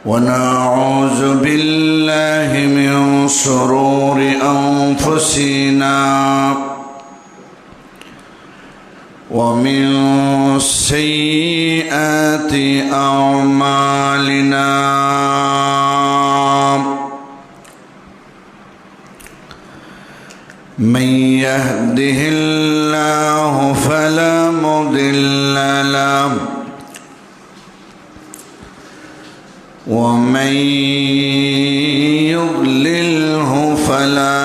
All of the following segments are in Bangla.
ونعوذ بالله من شرور أنفسنا ومن سيئات أعمالنا من يهده الله فلا مضل له ومن يضلله فلا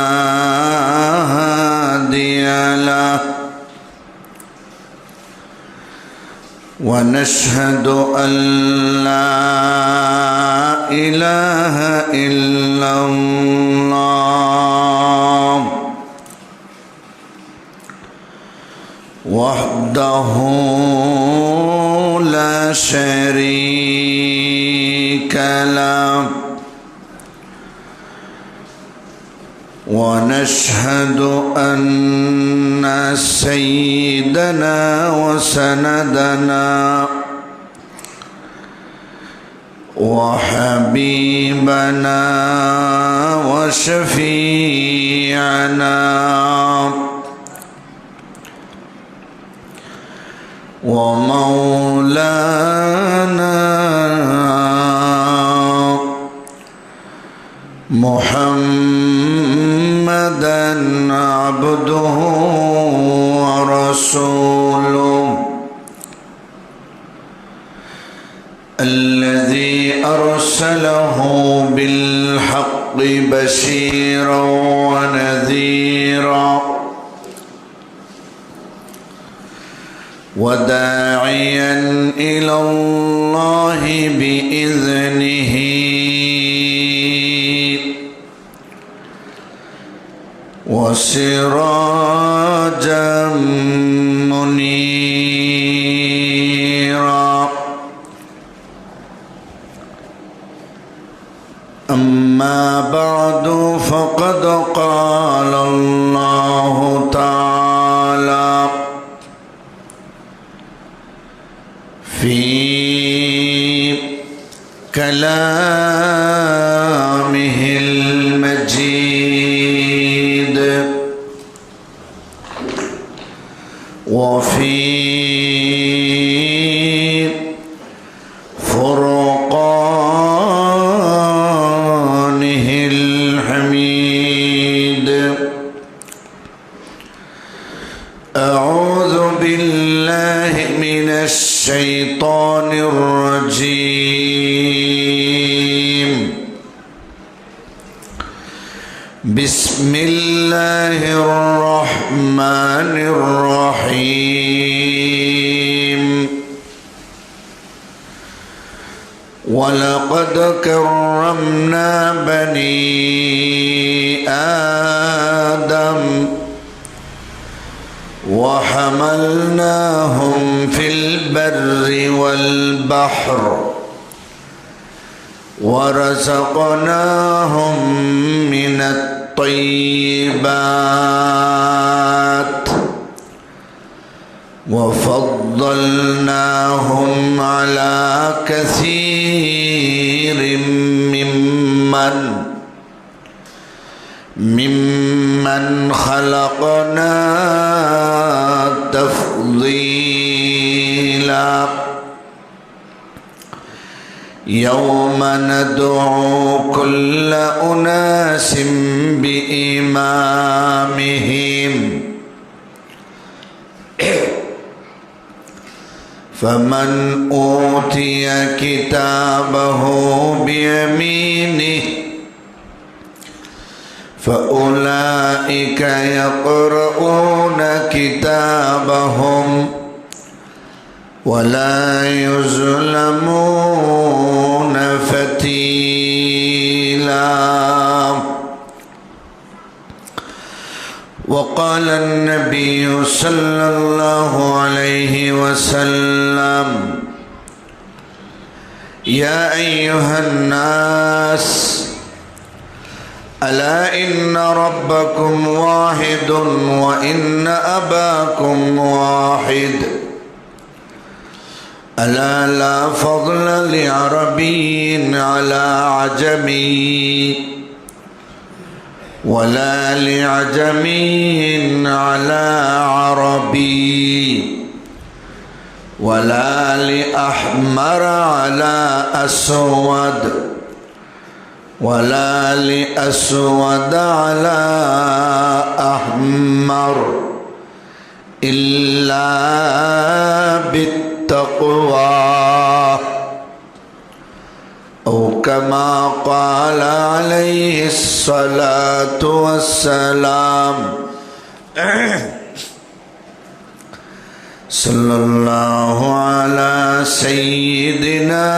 هادي له ونشهد أن لا إله إلا الله وحده لا شريك له ونشهد أن سيدنا وسندنا وحبيبنا وشفيعنا ومولانا محمدا عبده ورسوله الذي أرسله بالحق بشيرا ونذيرا وداعيا إلى الله بإذنه وسراجا منيرا أما بعد فقد قال الله تعالى في كلامه المجيد وفي فرقانه الحميد أعوذ بالله من الشيطان الرجيم بسم الله الرحمن الرحيم ولقد كرمنا بني آدم وحملناهم في البر والبحر ورزقناهم من الطيبات وفضلناهم على كثير ممن خلقنا تفضيلا يوم ندعو كل أناس بإمامهم فمن أوتي كتابه بيمينه فأولئك يقرؤون كتابهم ولا يظلمون فتيلا وقال النبي صلى الله عليه وسلم يا أيها الناس ألا إن ربكم واحد وإن أباكم واحد ألا لا فضل لعربي على عجمي ولا لعجمي على عربي ولا لأحمر على أسود ولا لأسود على أحمر إلا بالتقوى أو كما قال عليه الصلاة والسلام صلى الله على سيدنا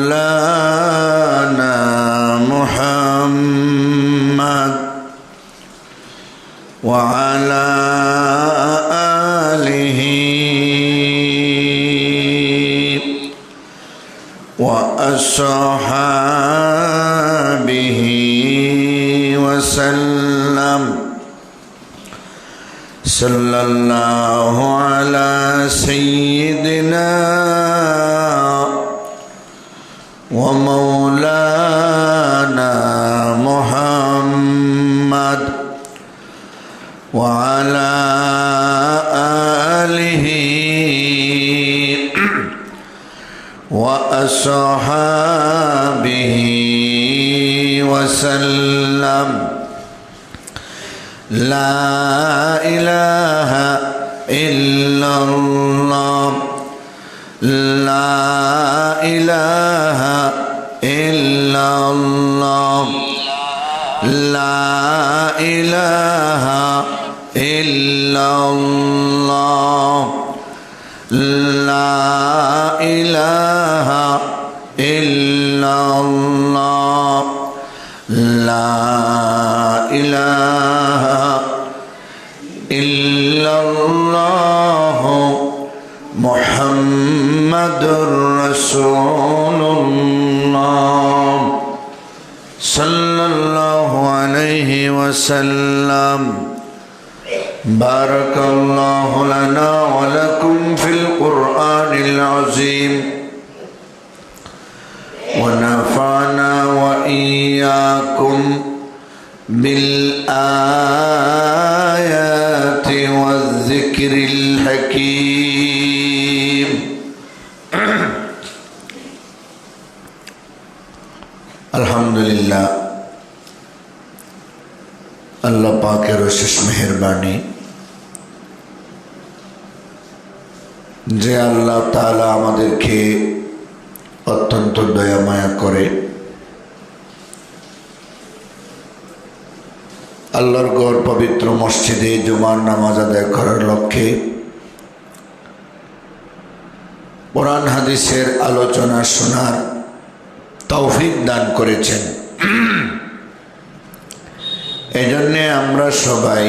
ومولانا محمد وعلى آله وأصحابه وسلم صلى الله على سيدنا ومولانا محمد وعلى آله وأصحابه وسلم لا إله إلا الله لا إله إلا الله لا إله إلا الله لا إله إلا الله لا إله إلا الله محمد رسول الله صلى الله عليه وسلم بارك الله لنا ولكم في القرآن العظيم ونفعنا وإياكم بالآيات والذكر الحكيم الحمد لله আল্লাহ পাকের অশেষ মেহেরবানি যে আল্লাহ তাআলা আমাদেরকে অত্যন্ত দয়া মায়া করে আল্লাহর ঘর পবিত্র মসজিদে জুমার নামাজ আদায় করার লক্ষ্যে কোরআন হাদিসের আলোচনা শোনার তৌফিক দান করেছেন। এজন্যে আমরা সবাই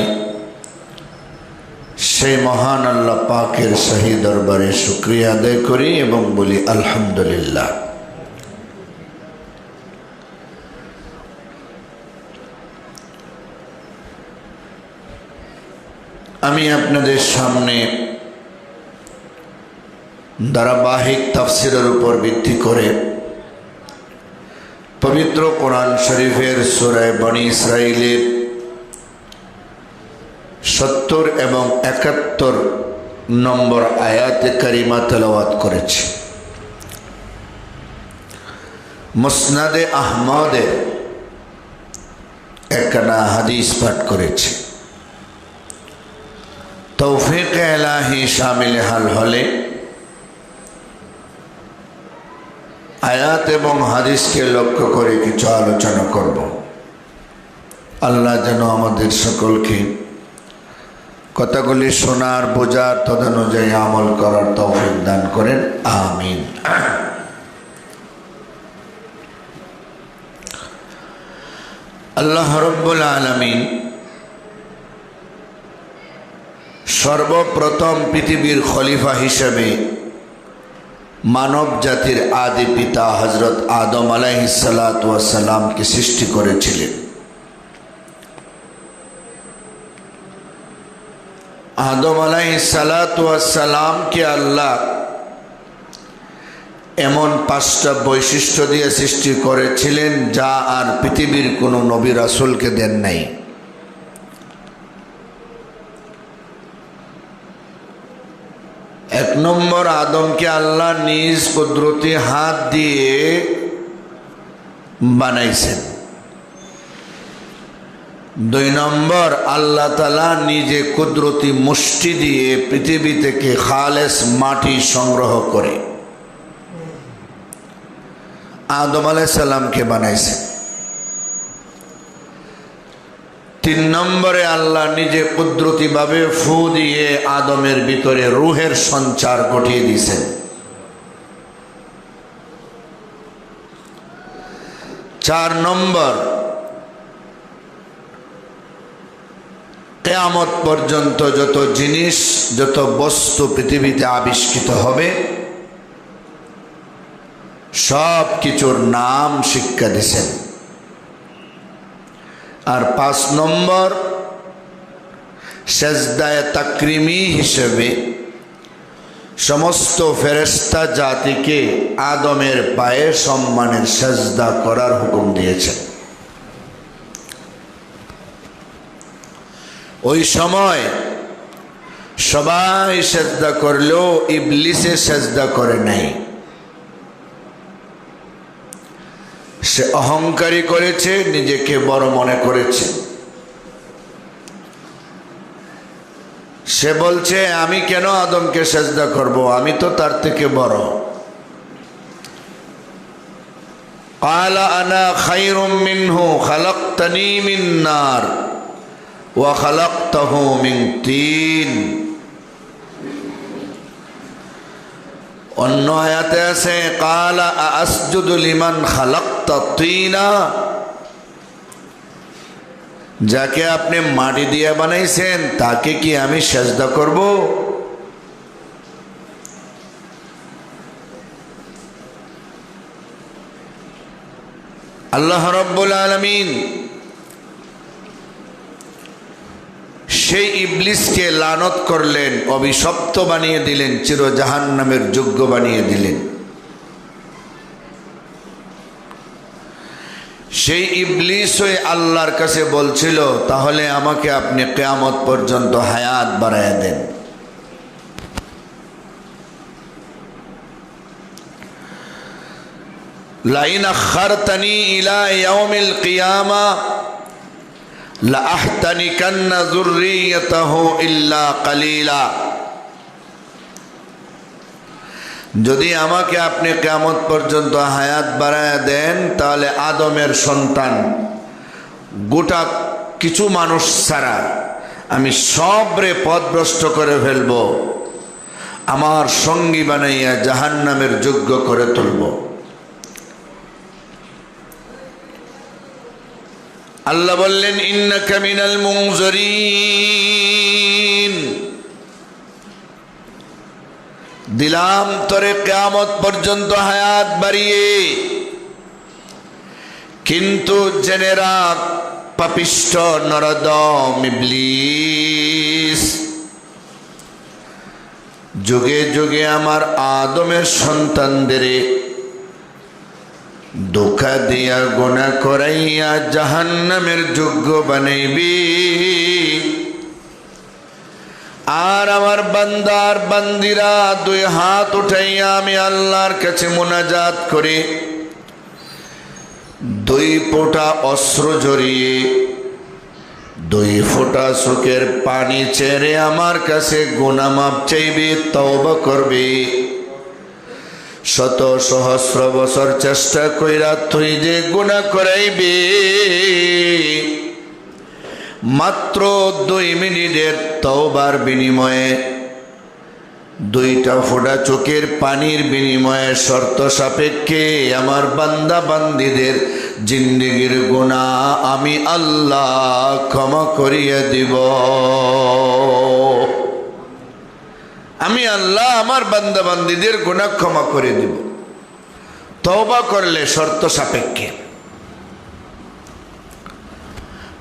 সেই মহান আল্লাহ পাকের শাহী দরবারে শুকরিয়া আদায় করি এবং বলি আলহামদুলিল্লাহ। আমি আপনাদের সামনে ধারাবাহিক তাফসিরের উপর ভিত্তি করে পবিত্র কোরআন শরীফের সূরা বনী ইসরাঈলের 70 এবং 71 নম্বর আয়াতে কারিমা তেলাওয়াত করেছি। মুসনাদে আহমদে একখানা হাদিস পাঠ করেছি। তৌফিক ইলাহি শামিল হাল হলে আয়াত এবং হাদিসকে লক্ষ্য করে কিছু আলোচনা করব। আল্লাহ যেন আমাদের সকলকে কথাগুলি শোনার বোঝার তদনুযায়ী আমল করার তৌফিক দান করেন, আমিন। আল্লাহ রাব্বুল আলামিন সর্বপ্রথম পৃথিবীর খলিফা হিসেবে মানব জাতির আদি পিতা হযরত আদম আলাইহিস সালাতু ওয়াস সালামকে সৃষ্টি করেছিলেন। আদম আলাইহিসসালাতু ওয়াসসালামকে আল্লাহ এমন 5টা বৈশিষ্ট্য দিয়ে সৃষ্টি করেছিলেন যা আর পৃথিবীর কোনো নবী রাসূলকে দেন নাই। এক নম্বর, আদমকে আল্লাহ নিজ কুদরতি হাত দিয়ে বানাইছেন। 2 নম্বর, আল্লাহ তাআলা নিজে কুদরতি মুষ্টি দিয়ে পৃথিবী থেকে খালেস মাটি সংগ্রহ করে আদম আলাইহিস সালামকে বানাইছেন। 3 নম্বরে, আল্লাহ নিজে কুদরতিভাবে ফু দিয়ে আদমের ভিতরে রূহের সঞ্চার ঘটিয়ে দিয়েছেন। 4 নম্বর, কিয়ামত পর্যন্ত যত জিনিস যত বস্তু পৃথিবীতে আবিষ্কৃত হবে সব কিছুর নাম শিক্ষা দিয়েছেন। আর 5 নম্বর, সেজদায়ে তাকরিমি হিসেবে সমস্ত ফেরেশতা জাতিকে আদমের পায়ে সম্মানের সেজদা করার হুকুম দিয়েছেন। ওই সময় সবাই সেজদা করলেও ইবলিসে সেজদা করে নাই। সে অহংকারী করেছে, নিজেকে বড় মনে করেছে। সে বলছে, আমি কেন আদমকে সেজদা করব, আমি তো তার থেকে বড়। قال انا خير منه خلقتني من نار وخلقته من طين। অন্য আয়াতে আছে قال أسجد لمن خلقت طينا, যাকে আপনি মাটি দিয়ে বানাইছেন তাকে কি আমি সেজদা করব? আল্লাহ রাব্বুল আলামিন সেই ইবলিসকে লানত করলেন, অভিশপ্ত বানিয়ে দিলেন, চির জাহান্নামের যোগ্য বানিয়ে দিলেন। সেই ইবলিস ওই আল্লাহর কাছে বলছিল, তাহলে আমাকে আপনি কিয়ামত পর্যন্ত হায়াত বাড়ায়া দেন। লাইন আখারতানি ইলা ইয়াউমিল কিয়ামা লাআহতানিকান্না যুররিয়াতাহু ইল্লা কালিলা। যদি আমাকে আপনি কিয়ামত পর্যন্ত হায়াত বাড়ায়া দেন তাহলে আদমের সন্তান গোটা কিছু মানুষ ছাড়া আমি সবরে পথভ্রষ্ট করে ফেলব, আমার সঙ্গী বানাইয়া জাহান্নামের যোগ্য করে তুলব। আল্লাহ বললেন, ইন্নাকা মিনাল মুনজারিন, দিলাম তোরে কিয়ামত পর্যন্ত হায়াত বাড়িয়ে, কিন্তু জেনে রাখ পাপিষ্ঠ নরদম ইবলিস যুগে যুগে আমার আদমের সন্তানদের ধোঁকা দিয়া গুনাহ করাইয়া জাহান্নামের যোগ্য বানাইবি। আর আমার বান্দার বান্দিরা 2 হাত উঠাইয়া আমি আল্লাহর কাছে মুনাজাত করে 2 ফোঁটা অশ্রু ঝরিয়ে 2 ফোঁটা চোখের পানি ছেড়ে আমার কাছে গুনাহ মাপ চাইবে, তওবা করবে। শত সহস্র বছর চেষ্টা কইরা তুই যে গুনাহ করাইবে, মাত্র 2 মিনিটের তওবার বিনিময়ে 2টা ফোঁটা চোখের পানির বিনিময়ে শর্ত সাপেক্ষে আমার বান্দা বান্দীদের জিন্দেগির গুনাহ আমি আল্লাহ ক্ষমা করিয়ে দিব। আমি আল্লাহ আমার বান্দা বান্দীদের গুনাহ ক্ষমা করে দিব, তওবা করলে শর্ত সাপেক্ষে।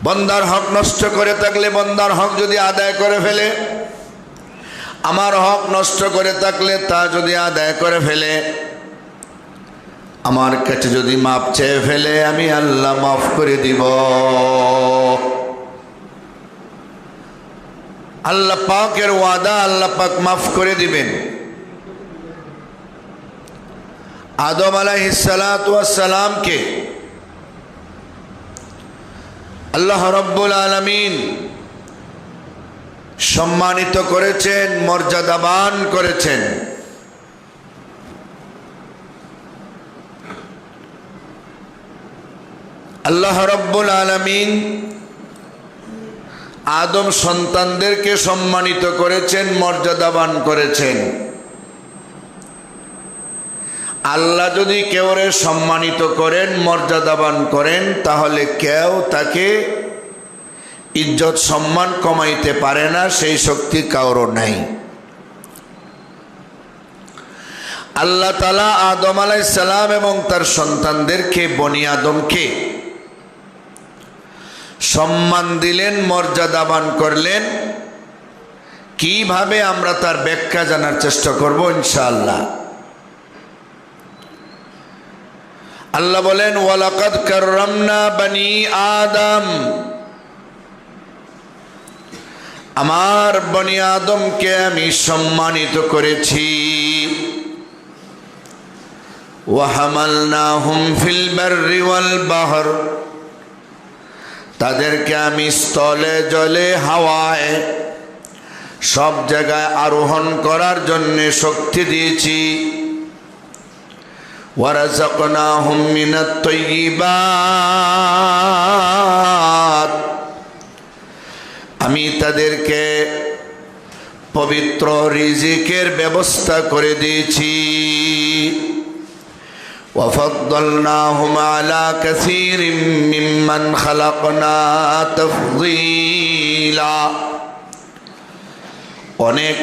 বান্দার হক নষ্ট করে থাকলে, বান্দার হক যদি আদায় করে ফেলে, আমার হক নষ্ট করে থাকলে তা যদি আদায় করে ফেলে, আমার কাছে যদি মাপ চেয়ে ফেলে, আমি আল্লাহ মাফ করে দিব। আল্লাহ পাকের ওয়াদা, আল্লাহ পাক মাফ করে দিবেন। আদম আলাইহিস সালাতু ওয়াস সালামকে আল্লাহ রাব্বুল আলামিন সম্মানিত করেছেন, মর্যাদাবান করেছেন। আল্লাহ রাব্বুল আলামিন আদম সন্তানদেরকে সম্মানিত করেছেন, মর্যাদাবান করেছেন। আল্লাহ যদি কেউরে সম্মানিত করেন, মর্যাদাবান করেন, তাহলে কেউ তাকে ইজ্জত সম্মান কমাইতে পারে না, সেই শক্তি কারো নাই। আল্লাহ তাআলা আদম আলাইহিস সালাম এবং তার সন্তানদেরকে, বনি আদমকে সম্মান দিলেন, মর্যাদাবান করলেন। কিভাবে আমরা তার ব্যাখ্যা জানার চেষ্টা করব ইনশাআল্লাহ। আল্লাহ বলেন, ওয়ালাকাদ কাররামনা বনি আদম, আমার বনি আদমকে আমি সম্মানিত করেছি। ওয়া হামালনাহুম ফিল বাররি ওয়াল বাহর, তাদেরকে আমি স্থলে জলে হাওয়ায় সব জায়গায় আরোহণ করার জন্য শক্তি দিয়েছি। ওয়ারাযাকনাহুম মিনাত তাইয়্যিবাত, আমি তাদেরকে পবিত্র রিজিকের ব্যবস্থা করে দিয়েছি। وفضلناهم على كثير ممن خلقنا تفضيلا, অনেক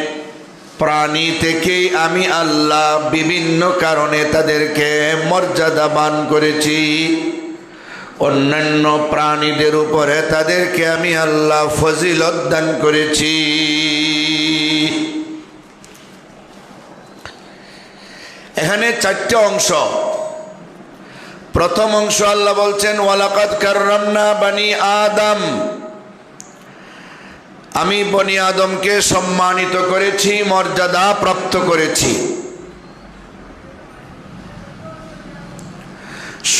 প্রাণী থেকেই আমি আল্লাহ বিভিন্ন কারণে তাদেরকে মর্যাদাবান করেছি। অন্যান্য প্রাণীদের উপরে তাদেরকে আমি আল্লাহ ফজিলত দান করেছি। এখানে চারটি অংশ। প্রথম অংশ আল্লাহ বলছেন, ওয়ালাকাদ কাররামনা বনি আদম, আমি বনি আদমকে সম্মানিত করেছি, মর্যাদা প্রাপ্ত করেছি।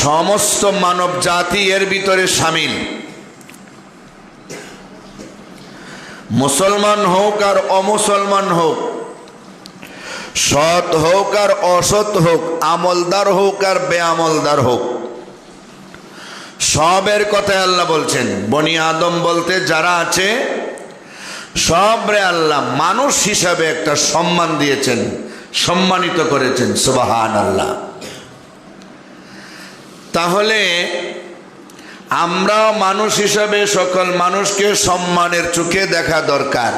সমস্ত মানব জাতি এর ভিতরে শামিল। মুসলমান হোক আর অমুসলমান হোক, সৎ হোক আর অসৎ হোক, আমলদার হোক আর বেআমলদার হোক, সবের কথাই আল্লাহ বলছেন। বনি আদম বলতে যারা আছে সবরে আল্লাহ মানুষ হিসাবে একটা সম্মান দিয়েছেন, সম্মানিত করেছেন। সুবহানাল্লাহ। তাহলে আমরাও মানুষ হিসাবে সকল মানুষকে সম্মানের চোখে দেখা দরকার।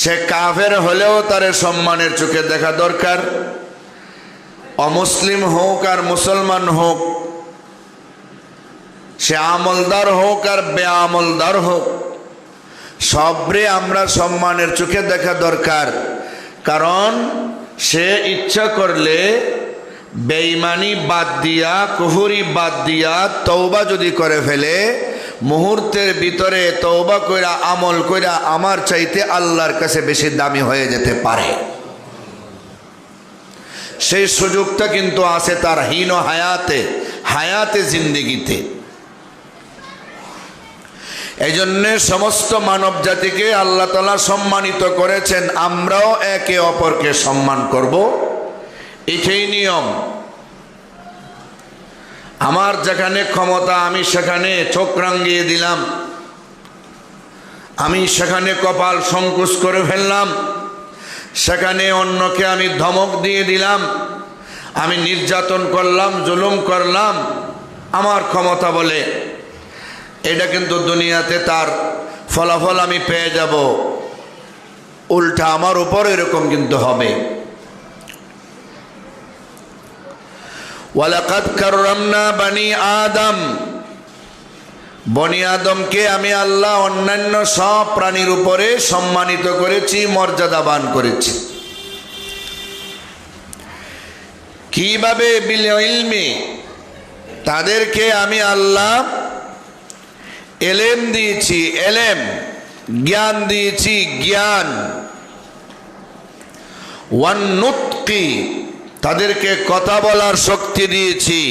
সে কাফের হলেও তারে সম্মানের চোখে দেখা দরকার। অমুসলিম হোক আর মুসলমান হোক, সে আমলদার হোক আর বেআমলদার হোক, সবরে আমরা সম্মানের চোখে দেখা দরকার। কারণ সে ইচ্ছা করলে বেঈমানি বাদ দিয়া, কুফরি বাদ দিয়া তওবা যদি করে ফেলে, মুহূর্তের ভিতরে তওবা কইরা আমল কইরা আমার চাইতে আল্লাহর কাছে বেশি দামি হয়ে যেতে পারে। সেই সুযোগটা কিন্তু আছে তার হীন হায়াতে জিন্দেগিতে। এই জন্যে সমস্ত মানব জাতিকে আল্লাহ তাআলা সম্মানিত করেছেন। আমরাও একে অপরকে সম্মান করব, এটাই নিয়ম। আমার যেখানে ক্ষমতা আমি সেখানে চোখ রাঙিয়ে দিলাম, আমি সেখানে কপাল সংকুচ করে ফেললাম, সেখানে অন্যকে আমি ধমক দিয়ে দিলাম, আমি নির্যাতন করলাম, জুলুম করলাম আমার ক্ষমতা বলে। এটা কিন্তু দুনিয়াতে তার ফলাফল আমি পেয়ে যাব, উল্টা আমার উপর এরকম কিন্তু হবে। ওয়ালাকাদ কাররামনা বনি আদম, বনি আদমকে আমি আল্লাহ অন্যান্য সব প্রাণীর উপরে সম্মানিত করেছি, মর্যাদাবান করেছি। কিভাবে? বিল ইলমি, তাদেরকে আমি আল্লাহ এলেম দিয়েছি, এলেম জ্ঞান দিয়েছি, জ্ঞান। ওয়ান নুতকি, তাদেরকে কথা বলার শক্তি দিয়েছি।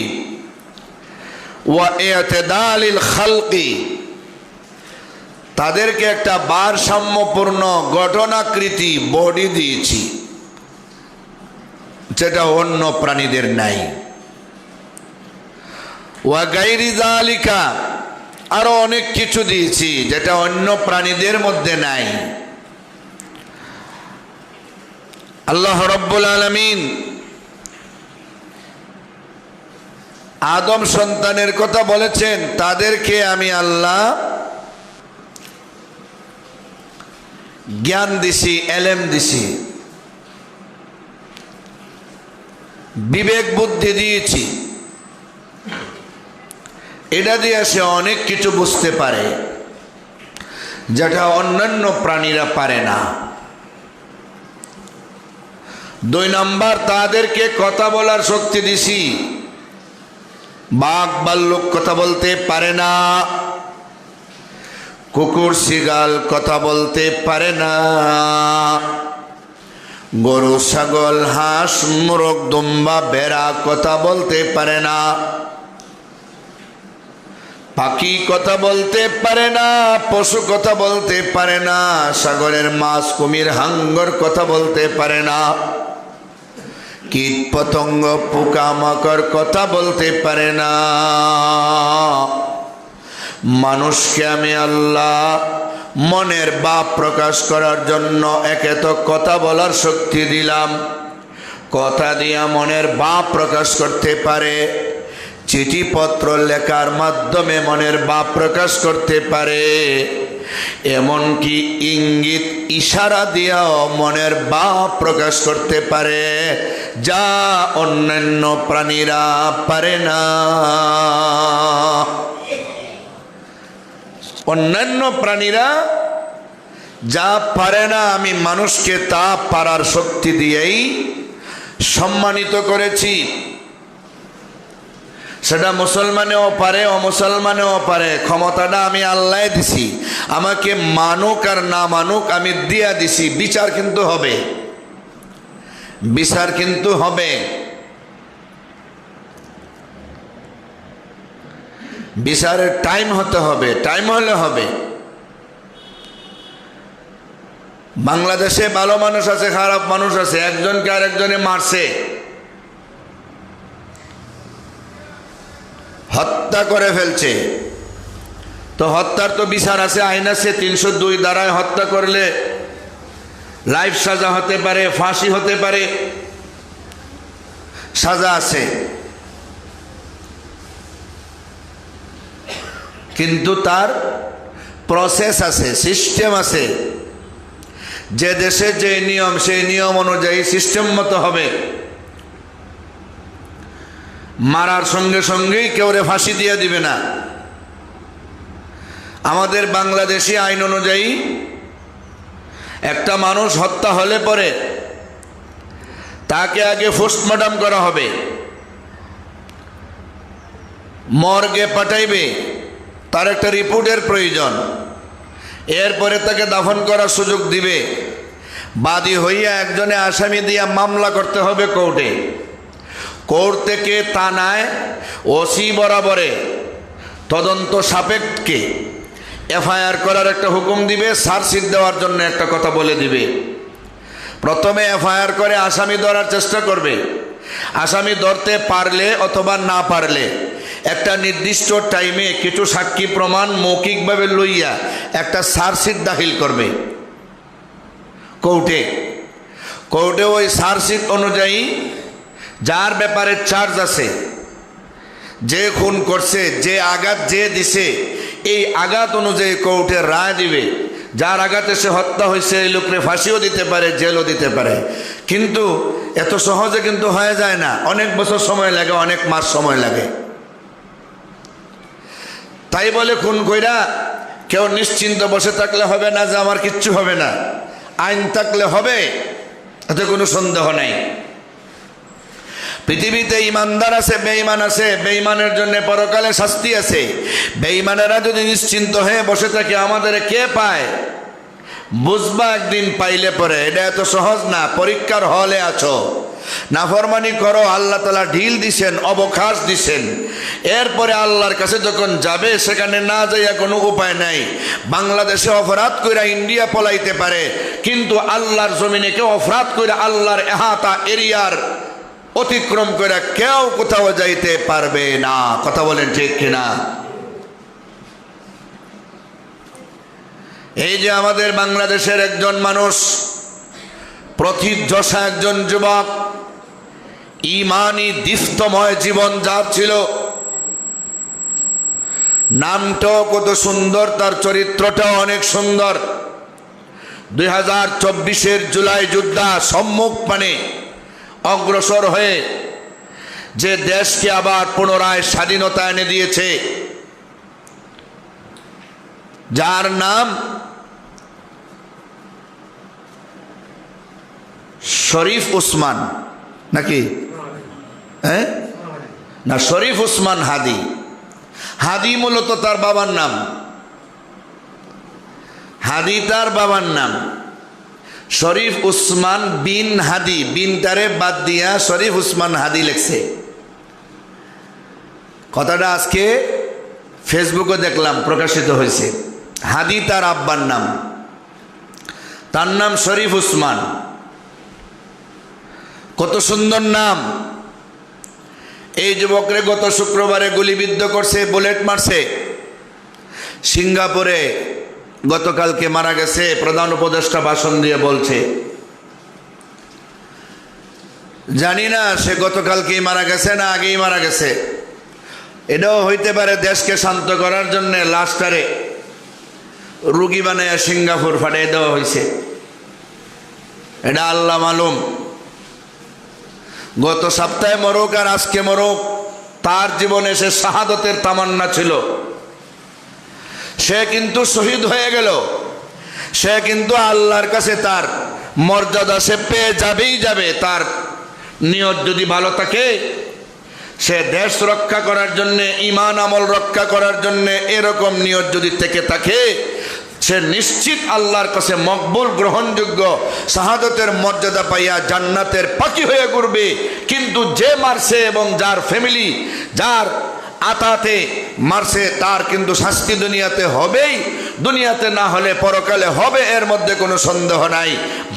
ওয়া ইতিদালিল খালকি, তাদেরকে একটা ভারসাম্যপূর্ণ গঠনাকৃতি বডি দিয়েছি, যেটা অন্য প্রাণীদের নাই। ওয়া গায়রি যালিকা, আরো অনেক কিছু দিয়েছি যেটা অন্য প্রাণীদের মধ্যে নাই। আল্লাহ রাব্বুল আলামিন আদম সন্তানের কথা বলেছেন, তাদেরকে আমি আল্লাহ জ্ঞান দিছি, এলেম দিছি, বিবেক বুদ্ধি দিয়েছি। এটা দিয়ে সে অনেক কিছু বুঝতে পারে যেটা অন্যান্য প্রাণীরা পারে না। 2 নম্বর, তাদেরকে কথা বলার শক্তি দিছি। বাঘ ভাল্লুক কথা বলতে পারে না, কুকুর শিয়াল কথা বলতে পারে না, গরু ছাগল হাঁস মোরগ দুম্বা ভেড়া কথা বলতে পারে না, পাখি কথা বলতে পারে না, পশু কথা বলতে পারে না, সাগরের মাছ কুমির হাঙ্গর কথা বলতে পারে না, কীট পতঙ্গ পোকামাকড় কথা বলতে পারে না। মানুষকে আমি আল্লাহ মনের ভাব প্রকাশ করার জন্য একে তো কথা বলার শক্তি দিলাম, কথা দিয়া মনের ভাব প্রকাশ করতে পারে, চিঠিপত্র লেখার মাধ্যমে মনের ভাব প্রকাশ করতে পারে, এমনকি ইঙ্গিত ইশারা দিয়াও মনের ভাব প্রকাশ করতে পারে, যা অন্যান্য প্রাণীরা পারে না। অন্যান্য প্রাণীরা যা পারে না, আমি মানুষকে তা পারার শক্তি দিয়েই সম্মানিত করেছি। সেটা মুসলমানেও পারে, অমুসলমানেও পারে, ক্ষমতাটা আমি আল্লাহ দিছি। আমাকে মানুক আর না মানুক আমি দিয়া দিছি। বিচার কিন্তু হবে, বিচার কিন্তু হবে। বিচারের টাইম হতে হবে, টাইম হলে হবে। বাংলাদেশে ভালো মানুষ আছে, খারাপ মানুষ আছে, একজনকে আরেকজনে মারছে, হত্যা করে ফেলছে, তো হত্যার তো বিচার আছে, আইন আছে। 302 ধারায় হত্যা করলে লাইফ সাজা হতে পারে, ফাঁসি হতে পারে, সাজা আছে। কিন্তু তার প্রসেস আছে, সিস্টেম আছে। যে দেশে যে নিয়ম, সেই নিয়ম অনুযায়ী সিস্টেম মতো হবে। মারার সঙ্গে সঙ্গেই কেউরে ফাঁসি দিয়ে দিবে না। আমাদের বাংলাদেশি আইন অনুযায়ী একটা মানুষ হত্যা হলে পরে তাকে আগে পোস্টমর্টম করা হবে, মর্গে পাঠাইবে, তার একটা রিপোর্টের প্রয়োজন। এরপরে তাকে দাফন করার সুযোগ দিবে। বাদী হইয়া একজনে আসামি দিয়া মামলা করতে হবে কোর্টে। কোর্ট থেকে থানায় ওসি বরাবরে তদন্ত সাপেক্ষে এফআইআর করার একটা হুকুম দিবে, চার্জশিট দেওয়ার জন্য একটা কথা বলে দিবে। প্রথমে এফআইআর করে আসামি ধরার চেষ্টা করবে। আসামি ধরতে পারলে অথবা না পারলে একটা নির্দিষ্ট টাইমে কিছু সাক্ষী প্রমাণ মৌখিকভাবে লইয়া একটা চার্জশিট দাখিল করবে কোর্টে। কোর্টে ওই চার্জশিট অনুযায়ী যার ব্যাপারে চার্জ আছে, যে খুন করছে, যে আঘাত যে দিছে, এই আঘাত অনুযায়ী কোর্টে রায় দিবে। যার আঘাতে সে হত্যা হয়েছে এই লোককে ফাঁসিও দিতে পারে, জেলও দিতে পারে। কিন্তু এত সহজে কিন্তু হয়ে যায় না, অনেক বছর সময় লাগে, অনেক মাস সময় লাগে। তাই বলে খুন কইরা কেউ নিশ্চিন্ত বসে থাকলে হবে না যে আমার কিচ্ছু হবে না। আইন থাকলে হবে, এতে কোনো সন্দেহ নাই। পৃথিবীতে ইমানদার আছে, বেঈমান আছে। বেঈমানের জন্য পরকালে শাস্তি আছে। বেঈমানেরা যদি নিশ্চিন্ত হয়ে বসে থাকে, আমাদের কে পায়? বুঝবা একদিন পাইলে পরে। এটা এত সহজ না। পরীক্ষার হলে আছো, নাফরমানি করো, আল্লাহ তাআলা ঢিল দিছেন, অবকাশ দিছেন। এরপরে আল্লাহর কাছে যখন যাবে, সেখানে না যাইয়া কোনো উপায় নাই। বাংলাদেশে অপরাধ কইরা ইন্ডিয়া পলাইতে পারে, কিন্তু আল্লাহর জমিনে কেউ অপরাধ কইরা আল্লাহর এহাতা এরিয়ার অতিক্রম করে কেউ কোথাও যাইতে পারবে না। কথা বলেন ঠিক কিনা? এই যে আমাদের বাংলাদেশের একজন মানুষ, প্রথিতযশা একজন যুবক, ইমানি দীপ্তময় জীবন যার ছিল, নামটাও কত সুন্দর, তার চরিত্রটাও অনেক সুন্দর। 2024-এর জুলাই যোদ্ধা সম্মুখ পানে অগ্রসর হয়ে যে দেশকে আবার পুনরায় স্বাধীনতা এনে দিয়েছে, যার নাম শরীফ উসমান, নাকি? হ্যাঁ না, শরীফ উসমান হাদি। হাদি মূলত তার বাবার নাম। হাদি তার বাবার নাম। শরীফ উসমান বিন হাদি, বিনটারে বাদ দিয়া শরীফ উসমান হাদি লেখছে। কথাটা আজকে ফেসবুকে দেখলাম, প্রকাশিত হয়েছে। হাদি তার আব্বার নাম, তার নাম শরীফ উসমান। কত সুন্দর নাম। এই যুবকরে গত শুক্রবারে গুলিবিদ্ধ করছে, বুলেট মারছে। সিঙ্গাপুরে গতকালকে মারা গেছে। প্রধান উপদেষ্টা ভাষণ দিয়ে বলছে, জানি না সে গতকালকেই মারা গেছে না আগেই মারা গেছে। এটাও হইতে পারে দেশকে শান্ত করার জন্য লাশটারে রুগী বানায় সিঙ্গাপুর ফাটিয়ে দেওয়া হয়েছে। এটা আল্লাহ মালুম। গত সপ্তাহে মরুক আর আজকে মরুক, তার জীবনে সে শাহাদতের তামান্না ছিল। সে কিন্তু শহীদ হয়ে গেল। সে কিন্তু আল্লাহর কাছে তার মর্যাদা সে পেয়ে যাবেই যাবে। তার নিয়ত যদি ভালো থাকে, সে দেশ রক্ষা করার জন্যে, ঈমান আমল রক্ষা করার জন্যে এরকম নিয়ত যদি থেকে থাকে, সে নিশ্চিত আল্লাহর কাছে মকবুল, গ্রহণযোগ্য শাহাদতের মর্যাদা পাইয়া জান্নাতের পাখি হয়ে ঘুরবে। কিন্তু যে মারছে এবং যার ফ্যামিলি, যার আতাতে মারছে, তার কিন্তু শাস্তি দুনিয়াতে হবেই। দুনিয়াতে না হলে পরকালে হবে, এর মধ্যে কোনো সন্দেহ নাই।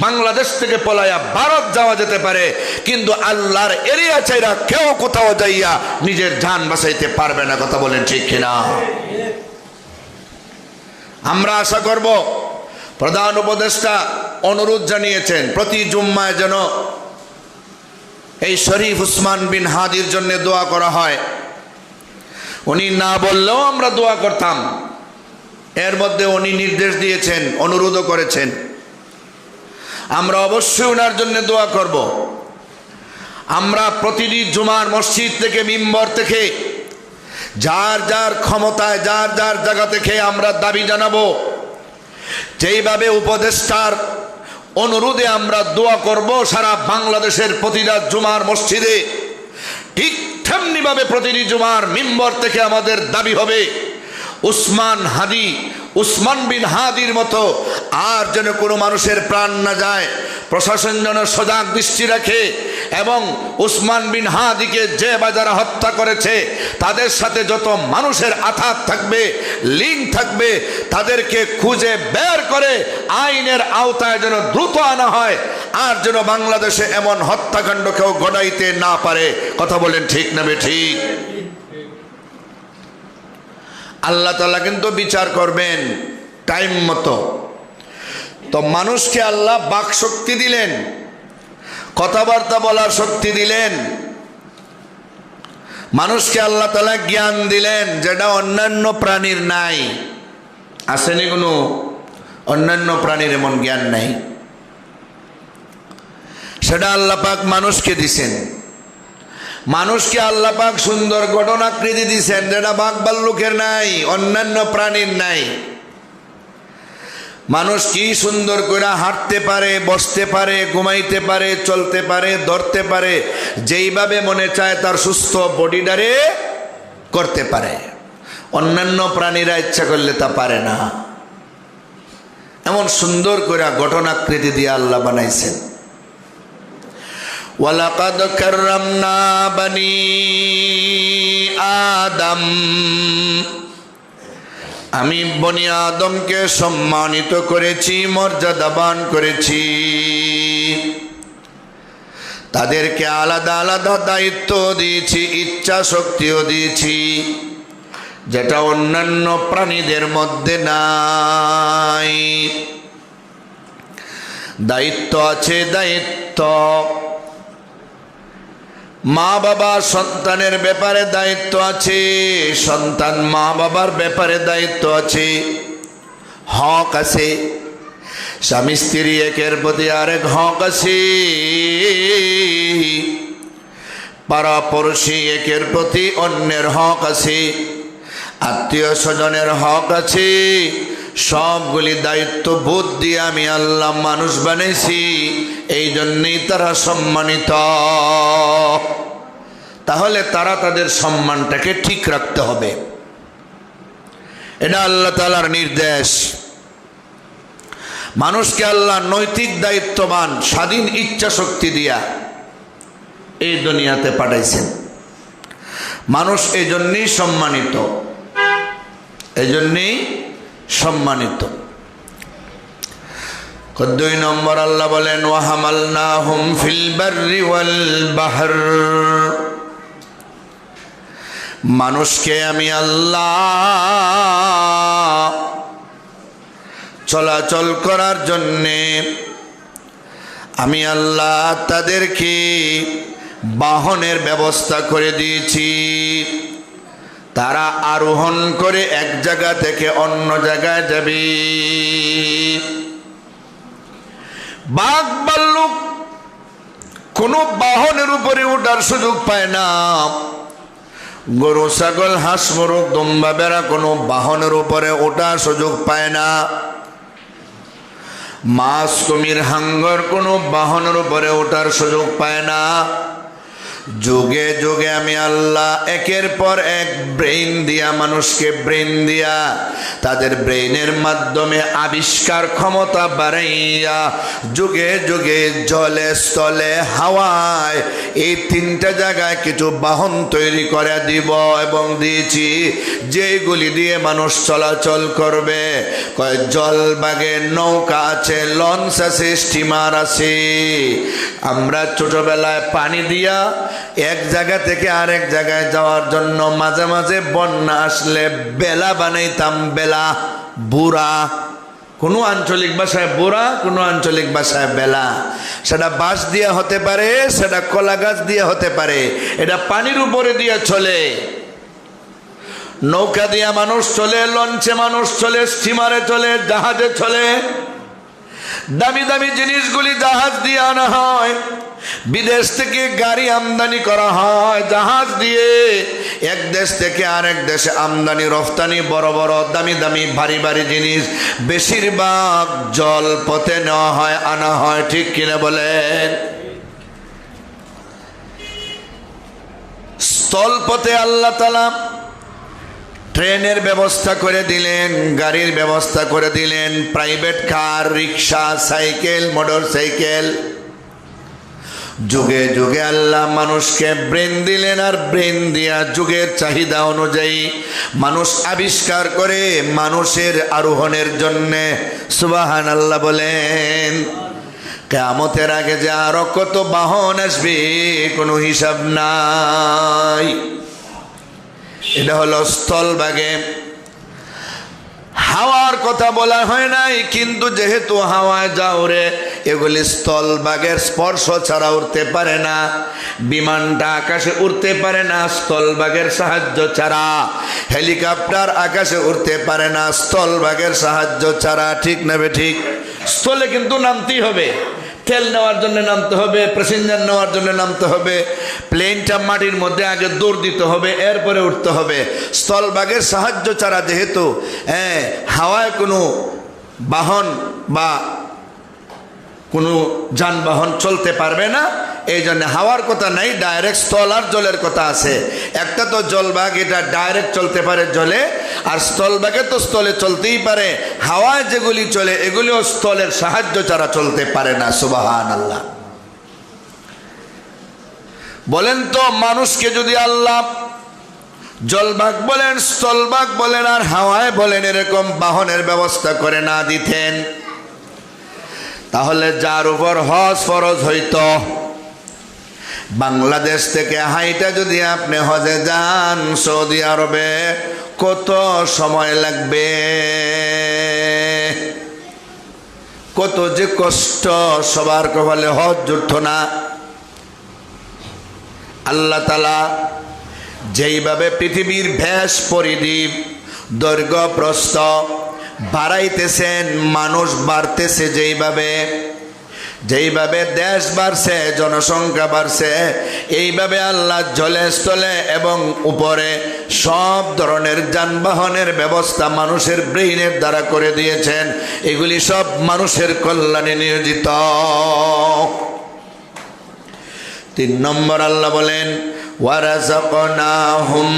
বাংলাদেশ থেকে পলাইয়া ভারত যাওয়া যেতে পারে, কিন্তু আল্লাহর এরিয়া চাইরা কেউ কোথাও যাইয়া নিজের জান বাঁচাইতে পারবে না। কথা বলেন ঠিক কিনা? আমরা আশা করব, প্রধান উপদেষ্টা অনুরোধ জানিয়েছেন প্রতি জুম্মায় যেন এই শরীফ উসমান বিন হাদির জন্য দোয়া করা হয়। উনি না বললেও আমরা দোয়া করতাম। এর মধ্যে উনি নির্দেশ দিয়েছেন, অনুরোধও করেছেন, আমরা অবশ্যই ওনার জন্য দোয়া করব। আমরা প্রতিটি জুমার মসজিদ থেকে, মিম্বর থেকে, যার যার ক্ষমতায়, যার যার জায়গা থেকে আমরা দাবি জানাবো, যেইভাবে উপদেষ্টার অনুরোধে আমরা দোয়া করব সারা বাংলাদেশের প্রতিটা জুমার মসজিদে, ঠিক তেমনিভাবে প্রতিটি জুমার মিম্বর থেকে আমাদের দাবি হবে, উসমান হাদি, উসমান বিন হাদির মতো আর যেন কোনো মানুষের প্রাণ না যায়। প্রশাসন যেন সজাগ দৃষ্টি রাখে এবং উসমান বিন হাদিকে যে বা যারা হত্যা করেছে, তাদের সাথে যত মানুষের আঘাত থাকবে, লিঙ্ক থাকবে, তাদেরকে খুঁজে বের করে আইনের আওতায় যেন দ্রুত আনা হয়। আর যেন বাংলাদেশে এমন হত্যাকাণ্ড কেউ ঘটাইতে না পারে। কথা বলেন ঠিক না ঠিক? আল্লাহ তাআলা কিন্তু বিচার করবেন টাইম মতো। তো মানুষকে আল্লাহ বাক শক্তি দিলেন, কথাবার্তা বলার শক্তি দিলেন, মানুষকে আল্লাহ তাআলা জ্ঞান দিলেন, যেটা অন্যান্য প্রাণীর নাই। আসেনি কোনো অন্যান্য প্রাণীর এমন জ্ঞান নাই, সেটা আল্লাহ পাক মানুষকে দিছেন। মানুষকে আল্লাহ পাক সুন্দর গঠনাকৃতি দিয়েছেন, যেটা বাঘ ভাল্লুকের নাই, অন্যান্য প্রাণীর নাই। মানুষ কি সুন্দর করে হাঁটতে পারে, বসতে পারে, ঘুমাইতে পারে, চলতে পারে, ধরতে পারে, যেইভাবে মনে চায় তার সুস্থ বডিটারে করতে পারে। অন্যান্য প্রাণীরা ইচ্ছা করলে তা পারে না। এমন সুন্দর করে গঠনাকৃতি দিয়ে আল্লাহ বানাইছেন। ওয়ালাকাদ কাররামনা বানি আদম, আমি বনি আদমকে সম্মানিত করেছি, মর্যাদাবান করেছি। তাদেরকে আলাদা আলাদা দায়িত্ব দিয়েছি, ইচ্ছা শক্তিও দিয়েছি, যেটা অন্যান্য প্রাণীদের মধ্যে নাই। দায়িত্ব আছে, দায়িত্ব। মা বাবা সন্তানের ব্যাপারে দায়িত্ব আছে, সন্তান মা বাবার ব্যাপারে দায়িত্ব আছে, হক আছে। স্বামী স্ত্রী একের প্রতি আরেক হক আছে, পাড়াপড়শি একের প্রতি অন্যের হক আছে, আত্মীয় স্বজনের হক আছে। সবগুলি দায়িত্ব বোধ দিয়ে আমি আল্লাহ মানুষ বানাইছি, এই জন্যই তারা সম্মানিত। তাহলে তারা তাদের সম্মানটাকে ঠিক রাখতে হবে, এটা আল্লাহ তাআলার নির্দেশ। মানুষকে আল্লাহ নৈতিক দায়িত্ববান, স্বাধীন ইচ্ছা শক্তি দিয়া এই দুনিয়াতে পাঠাইছেন। মানুষ এই জন্যই সম্মানিত, এই জন্যই সম্মানিত। 2 নম্বর আল্লাহ বলেন ওয়াহামালনাহুম ফিল বাররি ওয়াল বাহর, মানুষকে আমি আল্লাহ চলাচল করার জন্যে, আমি আল্লাহ তাদেরকে বাহনের ব্যবস্থা করে দিয়েছি। তারা আরোহণ করে এক জায়গা থেকে অন্য জায়গায় যাবে। বাঘ ভাল্লুক কোনো বাহনের উপরে ওঠার সুযোগ পায় না। গরু ছাগল হাঁস মুরগ দুম্বা বেড়া কোনো বাহনের উপরে ওঠার সুযোগ পায় না। মাছ কুমির হাঙ্গর কোনো বাহনের উপরে ওঠার সুযোগ পায় না। যুগে যুগে আমি আল্লাহ একের পর এক ব্রেইন দিয়া, মানুষকে ব্রেইন দিয়া, তাদের ব্রেইনের মাধ্যমে আবিষ্কার ক্ষমতা বাড়াইয়া যুগে যুগে জলে স্থলে হাওয়ায় এই 3টা জায়গায় কিছু বাহন তৈরি করে দিব এবং দিয়েছি, যেগুলি দিয়ে মানুষ চলাচল করবে। জলভাগে নৌকা আছে, লঞ্চ আছে, স্টিমার আছে। আমরা ছোটবেলায় পানি দিয়া এক জায়গা থেকে আরেক জায়গায় যাওয়ার জন্য মাঝে মাঝে বন্যা আসলে বেলা বানাইতাম, বেলা, বুড়া। কোনো আঞ্চলিক ভাষায় বুড়া, কোনো আঞ্চলিক ভাষায় বেলা। সেটা বাঁশ দিয়ে হতে পারে, সেটা কলা গাছ দিয়ে হতে পারে। এটা পানির উপরে দিয়ে চলে। নৌকা দিয়ে মানুষ চলে, লঞ্চে মানুষ চলে, স্টিমারে চলে, জাহাজে চলে। দামি দামি জিনিসগুলি জাহাজ দিয়ে আনা হয়, বিদেশ থেকে গাড়ি আমদানি করা হয় জাহাজ দিয়ে। এক দেশ থেকে আরেক দেশে আমদানি রফতানি, বড় বড় দামি দামি ভারী ভারী জিনিস বেশিরভাগ জল পথে নেওয়া হয়, আনা হয়। ঠিক কিনা বলেন? স্থল পথে আল্লাহ তাআলা ট্রেনের ব্যবস্থা করে দিলেন, গাড়ির ব্যবস্থা করে দিলেন, প্রাইভেট কার, রিক্সা, সাইকেল, মোটর সাইকেল। যুগে যুগে আল্লাহ মানুষকে ব্রেন দিলেন, আর ব্রেন দিয়া যুগের চাহিদা অনুযায়ী মানুষ আবিষ্কার করে মানুষের আরোহণের জন্যে। সুবহানাল্লাহ বলেন। কিয়ামতের আগে যে আরো কত বাহন আসবে কোনো হিসাব নাই। এটা হলো স্থলভাগে। হাওয়ার কথা বলা হয় নাই, কিন্তু যেহেতু হাওয়ায় যাওরে, এগুলি স্থলভাগের স্পর্শ ছাড়া উড়তে পারে না। বিমানটা আকাশে উড়তে পারে না স্থলভাগের সাহায্য ছাড়া। হেলিকপ্টার আকাশে উড়তে পারে না স্থলভাগের সাহায্য ছাড়া। ঠিক না ঠিক? স্থলে কিন্তু নামতেই হবে, তেল নেওয়ার জন্য নামতে হবে, প্যাসেঞ্জার নেওয়ার জন্য নামতে হবে, প্লেনটা মাটির মধ্যে আগে দৌড় দিতে হবে, এরপরে উঠতে হবে। স্থলভাগের সাহায্য ছাড়া যেহেতু হাওয়ায় কোনো বাহন বা কোনো যানবাহন চলতে পারবে না, এই জন্য হাওয়ার কথা নাই, ডাইরেক্ট স্থল আর জলের কথা আছে। একটা তো জলভাগ, এটা ডাইরেক্ট চলতে পারে জলে, আর স্থলভাগে তো স্থলে চলতেই পারে। হাওয়ায় যেগুলি চলে এগুলিও স্থলের সাহায্য ছাড়া চলতে পারে না। সুবহানাল্লাহ। বলেন তো, মানুষকে যদি আল্লাহ জলভাগ বলেন, স্থলভাগ বলেন আর হাওয়ায় বলেন এরকম বাহনের ব্যবস্থা করে না দিতেন, তাহলে যার উপর হজ ফরজ হইতো, বাংলাদেশ থেকে হাইটা যদি আপনি হজে যান সৌদি আরবে, কত সময় লাগবে, কত যে কষ্ট, সবার কপালে হজ জুটত না। আল্লাহ তাআলা যেইভাবে পৃথিবীর ভ্যাস পরিধি দৈর্ঘ্য প্রস্থ বাড়াইতেছেন, মানুষ বাড়তেছে, যেইভাবে দেশ বাড়ছে, জনসংখ্যা বাড়ছে, এইভাবে আল্লাহ জলে স্থলে এবং উপরে সব ধরনের যানবাহনের ব্যবস্থা মানুষের ব্রেইনের দ্বারা করে দিয়েছেন। এগুলি সব মানুষের কল্যাণে নিয়োজিত। 3 নম্বর আল্লাহ বলেন, ওয়ারাযাকনাহুম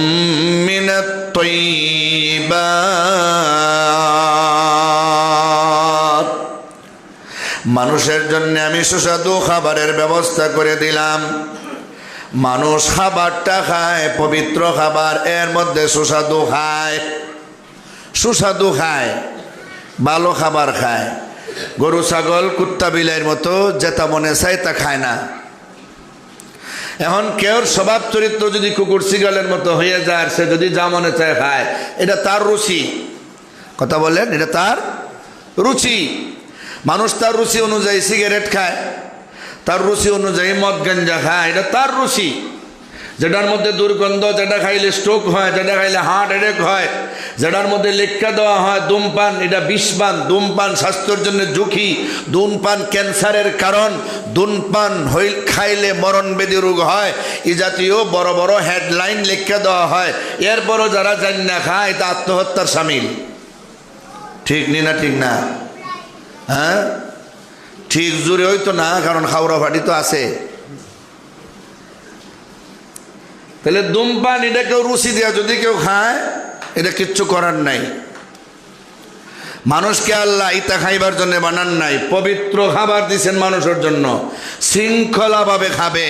মিনাত তাইয়্যিবাত, মানুষের জন্য আমি সুস্বাদু খাবারের ব্যবস্থা করে দিলাম। মানুষ খাবারটা খায়, পবিত্র খাবার, এর মধ্যে সুস্বাদু খায়, ভালো খাবার খায়। গরু ছাগল কুত্তা বিলাইয়ের মতো যেটা মনে চায় তা খায় না। এখন কেউর স্বভাব চরিত্র যদি কুকুর শিগালের মতো হয়ে যায়, সে যদি যা মনে চায় খায়, এটা তার রুচি। কথা বলেন, এটা তার রুচি। মানুষ তার রুচি অনুযায়ী সিগারেট খায়, তার রুচি অনুযায়ী মদ গাঞ্জা খায়, এটা তার রুচি। যেটার মধ্যে দুর্গন্ধ, যেটা খাইলে স্ট্রোক হয়, যেটা খাইলে হার্ট অ্যাটাক হয়, যেটার মধ্যে লেখা দেওয়া হয় ধূমপান, এটা বিষপান, ধূমপান স্বাস্থ্যের জন্য ঝুঁকি, ধূমপান ক্যান্সারের কারণ, ধূমপান খাইলে মরণবেদী রোগ হয়, এই জাতীয় বড় বড় হেডলাইন লেখা দেওয়া হয়। এরপরও যারা জানি না খায়, তা আত্মহত্যার সামিল। ঠিক নি না? ঠিক না? হ্যাঁ, ঠিক জোরে হইতো না, কারণ খাওয়া ফাটি তো আছে। তাহলে ধূমপান এটা কেউ রুচি দেওয়া যদি কেউ খায়, এটা কিচ্ছু করার নাই। মানুষকে আল্লাহ ইতা খাইবার জন্য বানান নাই, পবিত্র খাবার দিছেন মানুষের জন্য, শৃঙ্খলাভাবে খাবে।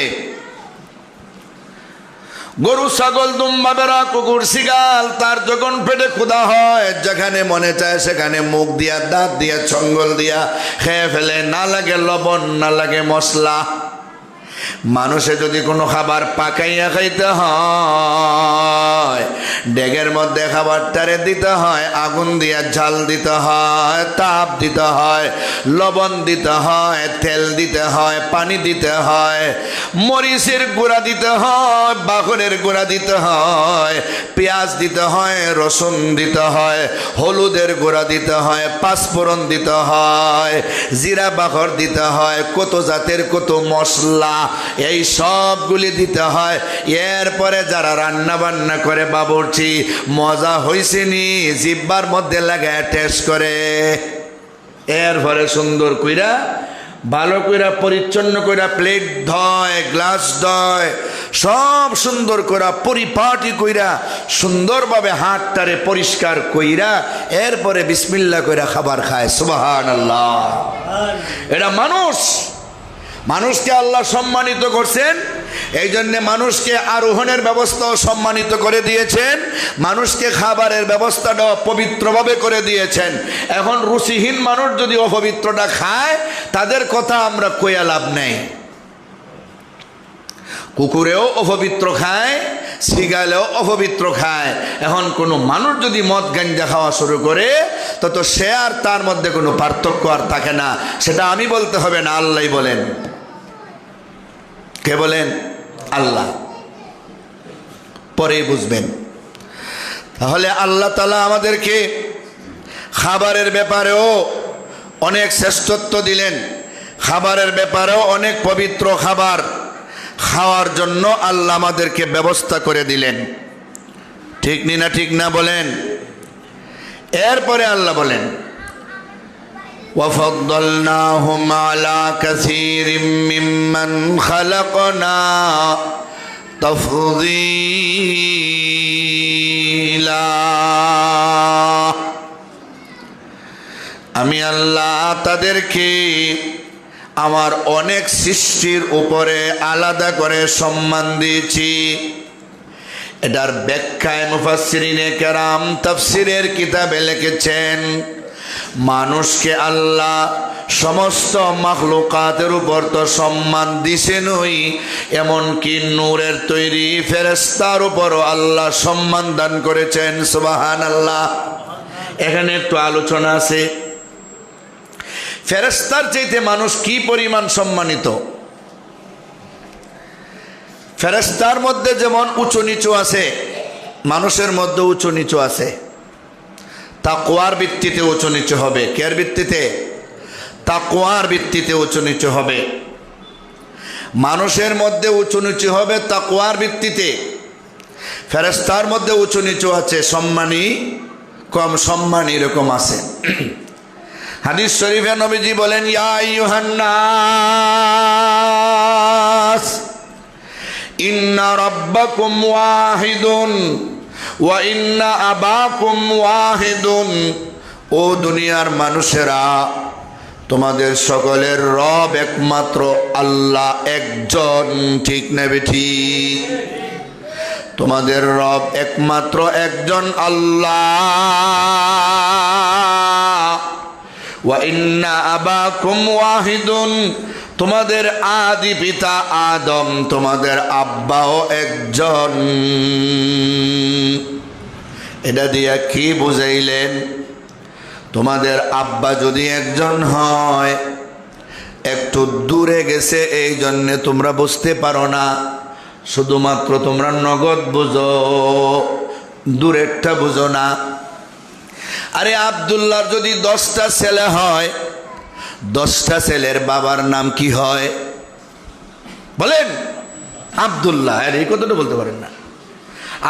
গরু ছাগল দুম্বা বেড়া কুকুর শিগাল, তার যখন পেটে ক্ষুধা হয়, যেখানে মনে চায় সেখানে মুখ দিয়া দাঁত দিয়া ছঙ্গল দিয়া খেয়ে ফেলে, না লাগে লবণ, না লাগে মশলা। মানুষে যদি কোনো খাবার পাকাইয়া খাইতে হয়, ডেগের মধ্যে খাবারটারে দিতে হয়, আগুন দিয়া ঝাল দিতে হয়, তাপ দিতে হয়, লবণ দিতে হয়, তেল দিতে হয়, পানি দিতে হয়, মরিচের গুঁড়া দিতে হয়, বাখরের গুঁড়া দিতে হয়, পেঁয়াজ দিতে হয়, রসুন দিতে হয়, হলুদের গুঁড়া দিতে হয়, পাঁচফোড়ন দিতে হয়, জিরা বাখর দিতে হয়, কত জাতের কত মশলা, এই সবগুলি দিতে হয়। এরপরে যারা রান্না বান্না করে বাবুর্চি, মজা হয়েছে নি জিব্বার মধ্যে লাগায় টেস্ট করে, এরপরে সুন্দর কইরা ভালো কইরা পরিচ্ছন্ন কইরা প্লেট ধয়, গ্লাস ধয়, সব সুন্দর কইরা পরিপাটি কইরা সুন্দরভাবে হাতটারে পরিষ্কার কইরা এরপরে বিসমিল্লাহ কইরা খাবার খায়। সুবহানাল্লাহ। এটা মানুষকে আল্লাহ সম্মানিত করছেন, এই জন্য মানুষকে আরোহণের ব্যবস্থাও সম্মানিত করে দিয়েছেন, মানুষকে খাবারের ব্যবস্থাটাও পবিত্রভাবে করে দিয়েছেন। এখন রুচিহীন মানুষ যদি অপবিত্রটা খায়, তাদের কথা আমরা কইয়া লাভ নেই। কুকুরেও অপবিত্র খায়, শিগালেও অপবিত্র খায়। এখন কোনো মানুষ যদি মদ গাঞ্জা খাওয়া শুরু করে, তো সে আর তার মধ্যে কোনো পার্থক্য আর থাকে না। সেটা আমি বলতে হবে না, আল্লাহই বলেন। কে বলেন? আল্লাহ। পরেই বুঝবেন। তাহলে আল্লাহ তাআলা আমাদেরকে খাবারের ব্যাপারেও অনেক শ্রেষ্ঠত্ব দিলেন, খাবারের ব্যাপারেও অনেক পবিত্র খাবার। খাওয়ার জন্য আল্লাহ আমাদেরকে ব্যবস্থা করে দিলেন। ঠিক নি না ঠিক না বলেন? এরপরে আল্লাহ বলেন وَفَضَّلْنَاهُمْ عَلَى كَثِيرٍ مِّمَّنْ خَلَقْنَا تَفْضِيلًا। আমি আল্লাহ তাদেরকে আমার অনেক সৃষ্টির উপরে আলাদা করে সম্মান দিয়েছি। এটার ব্যাখ্যায় মুফাসসিরিনে কেরাম তাফসীরের কিতাবে লিখেছেন, মানুষকে আল্লাহ সমস্ত মাখলুকাতের উপর তো সম্মান দিছেনই, এমনকি নূরের তৈরি ফেরেশতার উপরও আল্লাহ সম্মান দান করেছেন। সুবহানাল্লাহ। এখানে একটু আলোচনা আছে, ফেরেশতার চাইতে মানুষ কি পরিমাণ সম্মানিত। ফেরেশতার মধ্যে যেমন উঁচু নিচু আছে, মানুষের মধ্যে উঁচু নিচু আছে। তাকওয়ার ভিত্তিতে উঁচু নিচু হবে। কের ভিত্তিতে? তাকওয়ার ভিত্তিতে উঁচু নিচু হবে। মানুষের মধ্যে উঁচু নিচু হবে তাকওয়ার ভিত্তিতে। ফেরেশতার মধ্যে উঁচু নিচু আছে, সম্মানী কম সম্মানী এরকম আছে। হাদিস শরীফে নবীজি বলেন, ইয়া আইয়ুহান নাস ইন্না রাব্বাকুম ওয়াহিদুন ওয়া ইন্না আবাকুম ওয়াহিদুন। ও দুনিয়ার মানুষেরা, তোমাদের সকলের রব একমাত্র আল্লাহ একজন। ঠিক না বেঠিক? তোমাদের রব একমাত্র একজন আল্লাহ। ওয়া ইন্না আবাকুম ওয়াহিদুন, তোমাদের আদি পিতা আদম, তোমাদের আব্বাও একজন। এটা দিয়া কি বুঝাইলেন? তোমাদের আব্বা যদি একজন হয়, একটু দূরে গেছে এই জন্যে তোমরা বুঝতে পারো না, শুধুমাত্র তোমরা নগদ বুঝো, দূরেরটা বুঝো না। আরে আব্দুল্লাহর যদি 10টা ছেলে হয়, 10টা ছেলের বাবার নাম কি হয় বলেন? আব্দুল্লাহ। আর এই কথাটা বলতে পারেন না।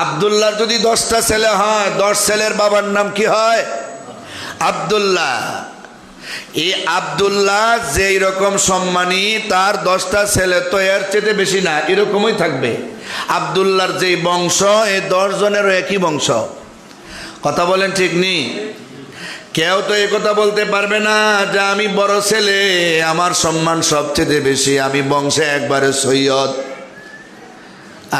আব্দুল্লাহর যদি 10টা ছেলে হয়, 10 ছেলের বাবার নাম কি হয়? আব্দুল্লাহ। এই আব্দুল্লাহ যেই রকম সম্মানী, তার 10টা ছেলে তো এর চেয়ে বেশি না, এরকমই থাকবে। আব্দুল্লাহর যেই বংশ, এই 10 জনেরও একই বংশ। কথা বলেন ঠিক নি? কেউ তো এই কথা বলতে পারবে না যে আমি বড় ছেলে, আমার সম্মান সবচেয়ে বেশি, আমি বংশে একবারে সৈয়দ।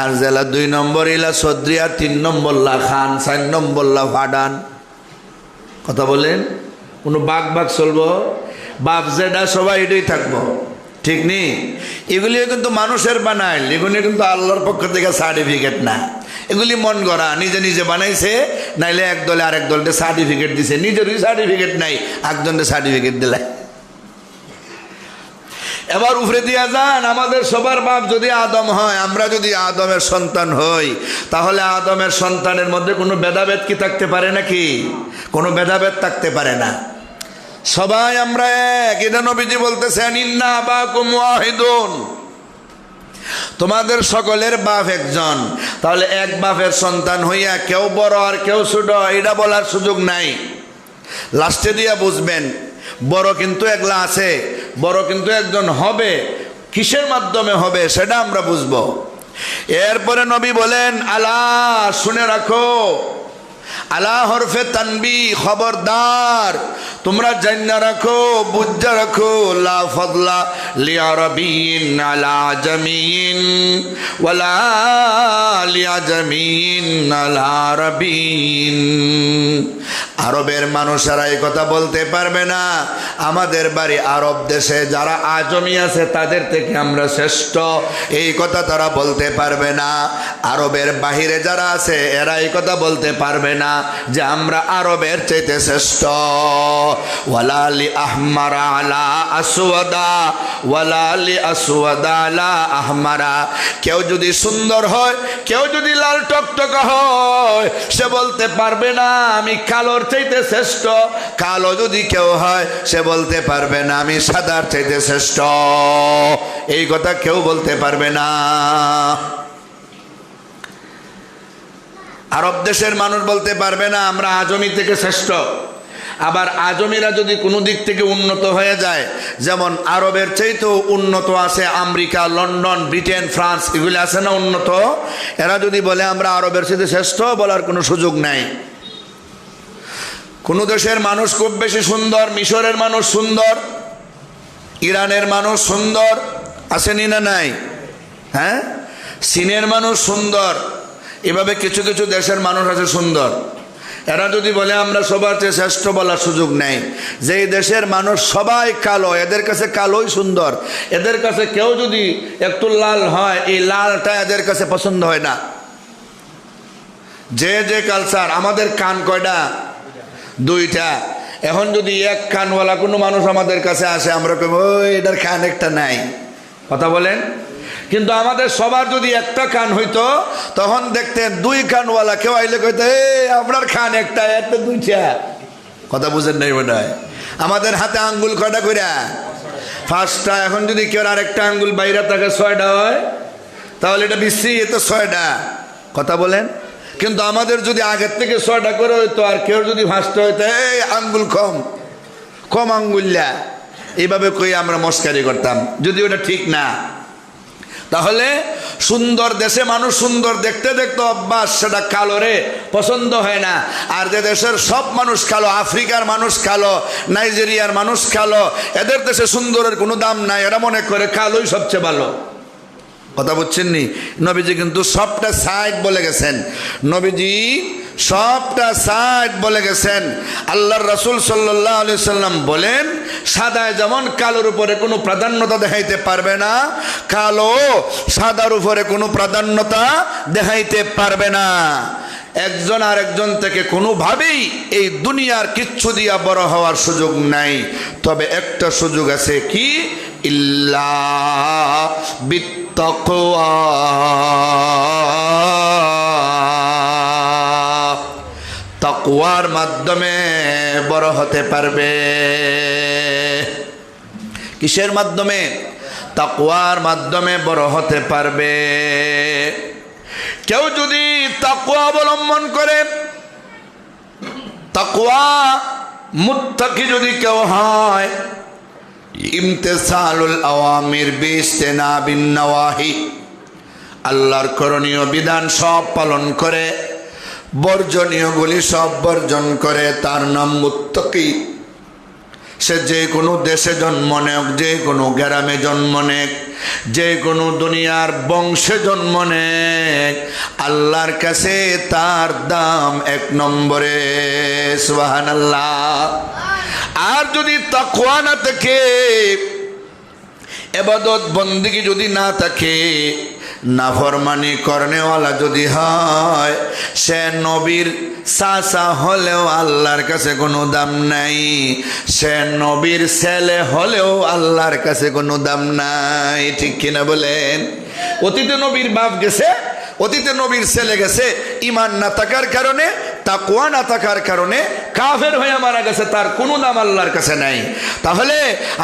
আর জেলা 2 নম্বর ইলা সদ্রিয়া, 3 নম্বর লা খান, 4 নম্বর লা ফাডান। কথা বলেন? কোনো বাঘ বাঘ চলবো? বাপ যেটা সবাই এটাই থাকবো। ঠিক নি? এগুলিও কিন্তু মানুষের বানাইল, এগুলি কিন্তু আল্লাহর পক্ষ থেকে সার্টিফিকেট না। এগুলি মন গড়া, নিজে নিজে বানাইছে, নাইলে এক দলে আরেক দলকে সার্টিফিকেট দিছে, নিজেরই সার্টিফিকেট নাই, একজনকে সার্টিফিকেট দিলে। এবার উপরে দিয়া যান, আমাদের সবার বাপ যদি আদম হয়, আমরা যদি আদমের সন্তান হই, তাহলে আদমের সন্তানের মধ্যে কোনো ভেদাভেদ কি থাকতে পারে নাকি? কোনো ভেদাভেদ থাকতে পারে না, সবাই আমরা এক। এটা নবীজি বলতেছেন, ইন্না আবাকুম ওয়াহিদুন, তোমাদের সকলের বাপ একজন। তাহলে এক বাপের সন্তান হইয়া কেউ বড় আর কেউ ছোট, এটা বলার সুযোগ নাই। লাস্টে দিয়া বুঝবেন, বড় কিন্তু একলা আছে, বড় কিন্তু একজন হবে। কিসের মাধ্যমে হবে সেটা আমরা বুঝবো। এরপরে নবী বলেন, আলা শুনে রাখো, আলা হরফে তানবি, খবরদার, তোমরা জান্না রাখো, বুঝা রাখো, লা ফাদলা লিআরাবিয়িন আলা আজামিয়িন ওয়ালা লিআজামিয়িন আলা আরাবিয়িন। আরবের মানুষেরা এই কথা বলতে পারবে না আমাদের বাড়ি আরব দেশে যারা আজমি আছে তাদের থেকে আমরা শ্রেষ্ঠ, এই কথা তারা বলতে পারবে না। আরবের বাহিরে যারা আছে এরা এই কথা বলতে পারবে না যে আমরা আরবের চাইতে শ্রেষ্ঠ। ওয়ালালি আহমারা আলা আসওয়াদা, ওয়ালালি আসওয়াদা আলা আহমারা। কেউ যদি সুন্দর হয়, কেউ যদি লাল টকটকা হয়, সে বলতে পারবে না আমি কালোর চাইতে শ্রেষ্ঠ। কালো যদি কেউ হয়, সে বলতে পারবে না আমি সাদার চাইতে শ্রেষ্ঠ। এই কথা কেউ বলতে পারবে না। আরব দেশের মানুষ বলতে পারবে না আমরা আজমি থেকে শ্রেষ্ঠ। আবার আজমিরা যদি কোনো দিক থেকে উন্নত হয়ে যায়, যেমন আরবের চাইতেও উন্নত আছে আমেরিকা, লন্ডন, ব্রিটেন, ফ্রান্স, এগুলি আছে না উন্নত, এরা যদি বলে আমরা আরবের চাইতে শ্রেষ্ঠ, বলার কোনো সুযোগ নাই। কোনো দেশের মানুষ খুব বেশি সুন্দর, মিশরের মানুষ সুন্দর, ইরানের মানুষ সুন্দর, আসেনি না নাই? হ্যাঁ, চীনের মানুষ সুন্দর, এভাবে কিছু কিছু দেশের মানুষ আছে সুন্দর। এরা যদি বলে আমরা সবার চেয়ে শ্রেষ্ঠ, বলার সুযোগ নেই। যেই দেশের মানুষ সবাই কালো, এদের কাছে কালোই সুন্দর। এদের কাছে কেউ যদি একটু লাল হয়, এই লালটা এদের কাছে পছন্দ হয় না। যে যে কালচার, আমাদের কান কয়টা? দুইটা। এখন যদি এক কানওয়ালা কোনো মানুষ আমাদের কাছে আসে, আমরা কই ওই এটার কান একটা নাই, কথা বলেন। কিন্তু আমাদের সবার যদি একটা কান হইতো, তখন দেখতেন দুই কানওয়ালা কেউ আইলে কইতে আপনার কান একটা, একটা দুইটা। কথা বুঝেন নাই মনে হয়? আমাদের হাতে আঙ্গুল কয়টা কইরা? 5টা। এখন যদি কেউ আরেকটা আঙ্গুল বাইরে থাকে 6টা হয়, তাহলে এটা বিশ্রী, এ তো 6টা। কথা বলেন। কিন্তু আমাদের যদি আগের থেকে 6টা করে হইতো, আর কেউ যদি 5টা হইতো এই আঙ্গুল কম, কম আঙ্গুল্লা, এইভাবে কই আমরা মস্কারি করতাম, যদি ওটা ঠিক না। তাহলে সুন্দর দেশে মানুষ সুন্দর দেখতে দেখতে অভ্যাস, সেটা কালোরে পছন্দ হয় না। আর যে দেশের সব মানুষ কালো, আফ্রিকার মানুষ কালো, নাইজেরিয়ার মানুষ কালো, এদের দেশে সুন্দরের কোনো দাম নাই, এরা মনে করে কালোই সবচেয়ে ভালো। কথা বুঝছেন নি? নবীজি কিন্তু সবটা সাইড বলে গেছেন। নবীজি সবটা সাইড বলে গেছেন। আল্লাহর রাসূল সাল্লাল্লাহু আলাইহি সাল্লাম বলেন, সাদায় যেমন কালোর উপরে কোনো প্রাধান্যতা দেখাইতে পারবে না, কালো সাদার উপরে কোনো প্রাধান্যতা দেখাইতে পারবে না। একজন আর একজন থেকে কোনোভাবেই এই দুনিয়ার কিচ্ছু দিয়া বড় হওয়ার সুযোগ নাই। তবে একটা সুযোগ আছে, কি? ইল্লা বিত্তাকওয়া। তাকওয়ার মাধ্যমে বড় হতে পারবে। কিসের মাধ্যমে? তাকওয়ার মাধ্যমে বড় হতে পারবে। কেউ যদি তাকওয়া অবলম্বন করে, তাকওয়া মুত্তাকি যদি কেউ হয়, ইমতিসালুল আওয়ামির বিজতিনাবিন নওয়াহি, আল্লাহর করণীয় বিধান সব পালন করে, বর্জনীয়গুলি সব বর্জন করে, তার নাম মুত্তাকি। সে যে কোনো দেশে জন্ম নেক, যে কোনো গ্রামে জন্ম নেক, যে কোনো দুনিয়ার বংশে জন্ম নেক, আল্লাহর কাছে তার দাম 1 নম্বরে। সুবহানাল্লাহ। আর যদি তাকওয়া না থাকে, ইবাদত বন্দেগী যদি না থাকে, নাফরমানি করনেওয়ালা যদি হয়, সে নবীর চাচা হলেও আল্লাহর কাছে কোনো দাম নাই, সে নবীর ছেলে হলেও আল্লাহর কাছে কোনো দাম নাই। ঠিক কিনা বলেন? অতীতে নবীর বাপ গেছে, অতীতে নবীর ছেলে গেছে, ইমান না থাকার কারণে, তাকওয়া না থাকার কারণে কাফের হয়ে মারা গেছে, তার কোনো দাম আল্লাহর কাছে নাই। তাহলে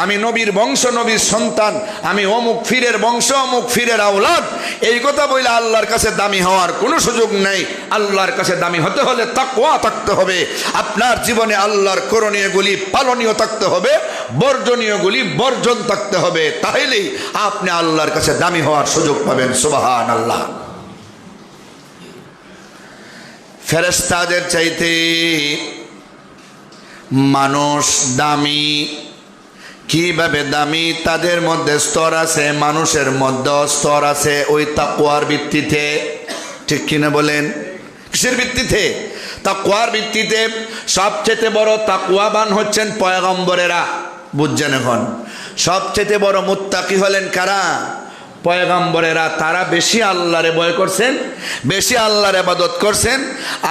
আমি নবীর বংশ, নবীর সন্তান, আমি অমুক ফিরের বংশ, অমুক ফিরের আওলাদ, এই কথা বলে আল্লাহর কাছে দামি হওয়ার কোনো সুযোগ নাই। আল্লাহর কাছে দামি হতে হলে তাকওয়া থাকতে হবে। আপনার জীবনে আল্লাহর করণীয়গুলি পালনীয় থাকতে হবে, বর্জনীয়গুলি বর্জন থাকতে হবে। তাহলেই আপনি আল্লাহর কাছে দামি হওয়ার সুযোগ পাবেন। সুবহানাল্লাহ। ফেরেশতাদের চাইতে মানুষ দামি। কিভাবে দামি? তাদের মধ্যে স্তর আছে, মানুষের মধ্যে স্তর আছে, ওই তাকওয়ার ভিত্তিতে। ঠিক কিনা বলেন? কিসের ভিত্তিতে? তাকওয়ার ভিত্তিতে। সবচেয়ে বড় তাকওয়াবান হচ্ছেন পয়গম্বরেরা। বুঝছেন? এখন সবচেয়ে বড় মুত্তাকি হলেন কারা? পয়গম্বরেরা তারা বেশি আল্লাহরে ভয় করছেন, বেশি আল্লাহর ইবাদত করছেন,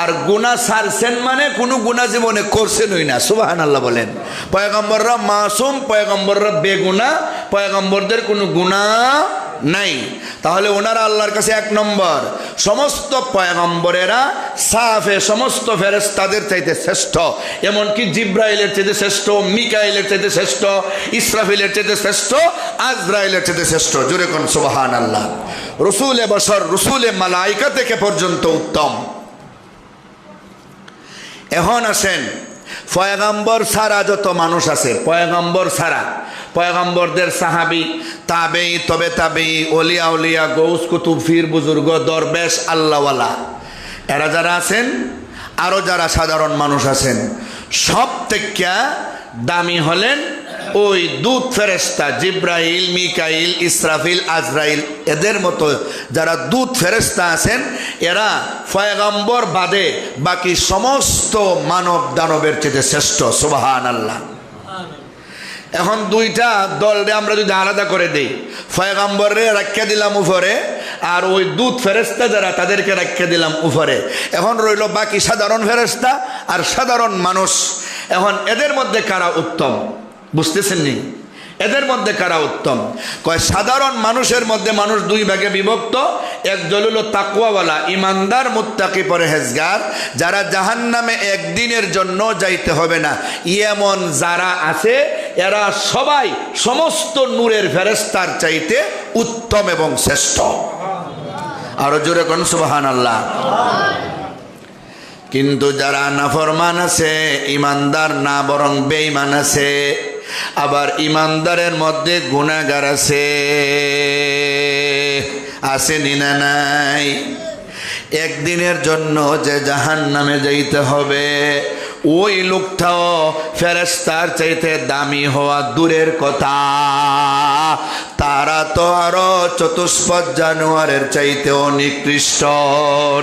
আর গুনাহ ছাড়ছেন মানে কোনো গুনাহ জীবনে করছেনই না। সুবহানাল্লাহ বলেন। পয়গম্বররা মাসুম, পয়গম্বররা বেগুনাহ, পয়গম্বরদের কোনো গুনাহ নাই। তাহলে ওনারা আল্লাহর কাছে এক নম্বর। সমস্ত পয়গম্বরেরা সাফে সমস্ত ফেরেশতাদের চাইতে শ্রেষ্ঠ, এমনকি জিব্রাইলের চাইতে শ্রেষ্ঠ, মিকাইলের চাইতে শ্রেষ্ঠ, ইসরাফিলের চাইতে শ্রেষ্ঠ, আজরাইলের চাইতে শ্রেষ্ঠ। জোরে কোন সুবহানাল্লাহ। রসুলে বশর, রসুলে মালাইকা থেকে পর্যন্ত উত্তম। এখন আসেন পয়গম্বর ছাড়া যত মানুষ আছে, পয়গম্বর ছাড়া পয়গম্বরদের সাহাবী, তাবেঈ, তবে তাবেঈ, ওলিয়া উলিয়া, গৌস কুতুব, ফির বুজুর্গ, দরবেশ, আল্লাহওয়ালা, এরা যারা আছেন, আরও যারা সাধারণ মানুষ আছেন, সব থেকে দামি হলেন ওই দূত ফেরেশতা জিব্রাইল, মিকাইল, ইসরাফিল, আজরাইল, এদের মতো যারা দূত ফেরেশতা আছেন, এরা পয়গম্বর বাদে বাকি সমস্ত মানব দানবের চেয়ে শ্রেষ্ঠ। সুবহানাল্লাহ। এখন দুইটা দলরে আমরা যদি আলাদা করে দেই, পয়গম্বরে রাখিয়া দিলাম উপরে, আর ওই দূত ফেরেশতা যারা তাদেরকে রাখিয়া দিলাম উপরে। এখন রইল বাকি সাধারণ ফেরেশতা আর সাধারণ মানুষ। এখন এদের মধ্যে কারা উত্তম বুঝতেছেন নি? এদের মধ্যে কারা উত্তম? কয় সাধারণ মানুষের মধ্যে মানুষ দুই ভাগে বিভক্ত। একদল হলো তাকওয়াওয়ালা, ইমানদার, মুত্তাকি, পরহেজগার, যারা জাহান্নামে একদিনের জন্য যাইতে হবে না, এমন যারা আছে এরা সবাই সমস্ত নূরের ফেরেশতার চাইতে উত্তম এবং শ্রেষ্ঠ। আরো জোরে কোন সুবহানাল্লাহ। কিন্তু যারা নাফরমান আছে, ইমানদার না বরং বেঈমান আছে, আবার ইমানদারের মধ্যে গুনাহগার আছে, আসেনি না নাই? একদিনের জন্য যে জাহান্নামে যাইতে হবে, ওই লোকটাও ফেরেশতার চাইতে দামি হওয়া দূরের কথা, তারা তো আরো চতুষ্পদ জানোয়ারের চাইতেও নিকৃষ্ট।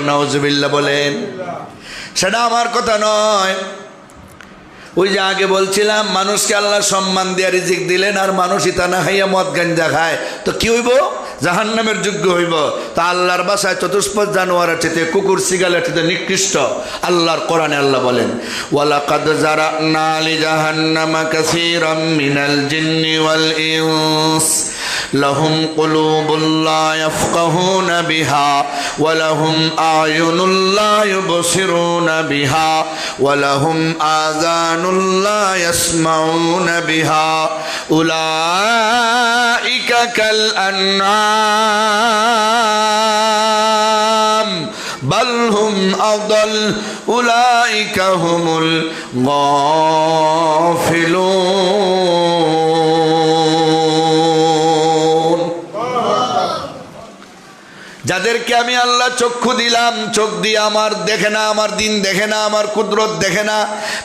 নাউজুবিল্লাহ বলেন। সেটা আমার কথা নয়। ওই যে আগে বলছিলাম, মানুষকে আল্লাহ সম্মান দিয়ে রিজিক দিলেন, আর মানুষ ইতা না খাইয়া মদ গাঞ্জা খায়, তো কি হইব? জাহান্নামের যোগ্য হইব। তা আল্লাহর বাসায় চতুষ্পদ জানোয়ারের চেয়ে, কুকুর সিগালের চেয়ে নিকৃষ্ট। আল্লাহর কোরআনে আল্লাহ বলেন, ওয়ালাকাদ যারানা লিজাহান্নামা কাসীরাম মিনাল জিন্নি ওয়াল ইনস লাহুম কুলুবুন লা ইয়াফকাহুনা বিহা ওয়া লাহুম আয়ুনুন লা ইউবসিরুনা বিহা ওয়া লাহুম আযানুন লা ইয়াসমাউনা বিহা উলাইকা কাল আনআম বাল হুম আদাল উলাইকা হুমুল গাফিলুন। যাদেরকে আমি আল্লাহ চক্ষু দিলাম, চোখ দিয়ে আমার দেখে না, আমার দিন দেখে না, আমার কুদরত দেখে না,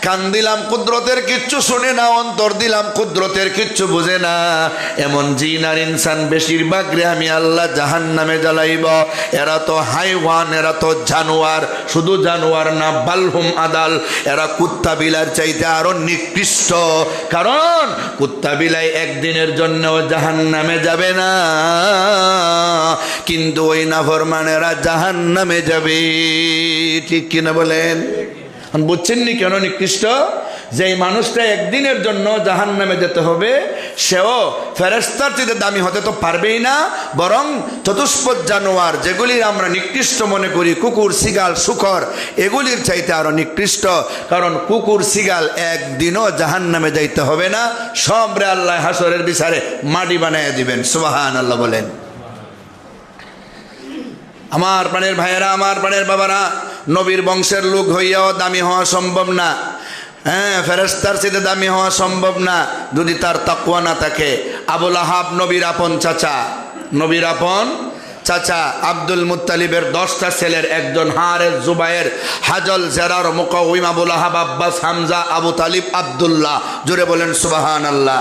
কান দিলাম কুদরতের কিচ্ছু শুনে না, অন্তর দিলাম কুদরতের কিচ্ছু বুঝে না, এমন জিন আর ইনসান বেশিরভাগ রে আমি আল্লাহ জাহান্নামে জ্বালাইব। এরা তো হাইওয়ান, এরা তো জানোয়ার, শুধু জানোয়ার না, বালহুম আদাল, এরা কুত্তা বিলার চাইতে আরো নিকৃষ্ট। কারণ কুত্তা বিলাই একদিনের জন্য জাহান্নামে যাবে না, কিন্তু ওই নাফরমানেরা জাহান্নামে যাবে। ঠিক কিনা বলেন? বুঝছেন নি কেন নিকৃষ্ট? যে মানুষটা একদিনের জন্য জাহান্নামে যেতে হবে, সেও ফেরেশতার চেয়ে দামি হতে তো পারবেই না, বরং চতুষ্পদ জানোয়ার যেগুলির আমরা নিকৃষ্ট মনে করি, কুকুর, সিগাল, শূকর, এগুলির চাইতে আরো নিকৃষ্ট। কারণ কুকুর, সিগাল একদিনও জাহান্নামে যাইতে হবে না, সবরে আল্লাহ হাসরের বিচারে মাটি বানাইয়া দিবেন। সুবহানাল্লাহ বলেন। আমার প্রাণের ভাইয়েরা, আমার প্রাণের বাবারা, নবীর বংশের লোক হইয়াও দামি হওয়া সম্ভব না। হ্যাঁ, ফেরেশতার চেয়ে দামি হওয়া সম্ভব না যদি তার তাকওয়া না থাকে। আবু লাহাব নবীর আপন চাচা, নবীর আপন চাচা, আব্দুল মুত্তালিবের 10টা ছেলের একজন, হারেস, জুবায়ের, হাজল, জেরার, মুকাউইম, আবু লাহাব, আব্বাস, হামজা, আবু তালিব, আব্দুল্লাহ। জোরে বলেন সুবহানাল্লাহ।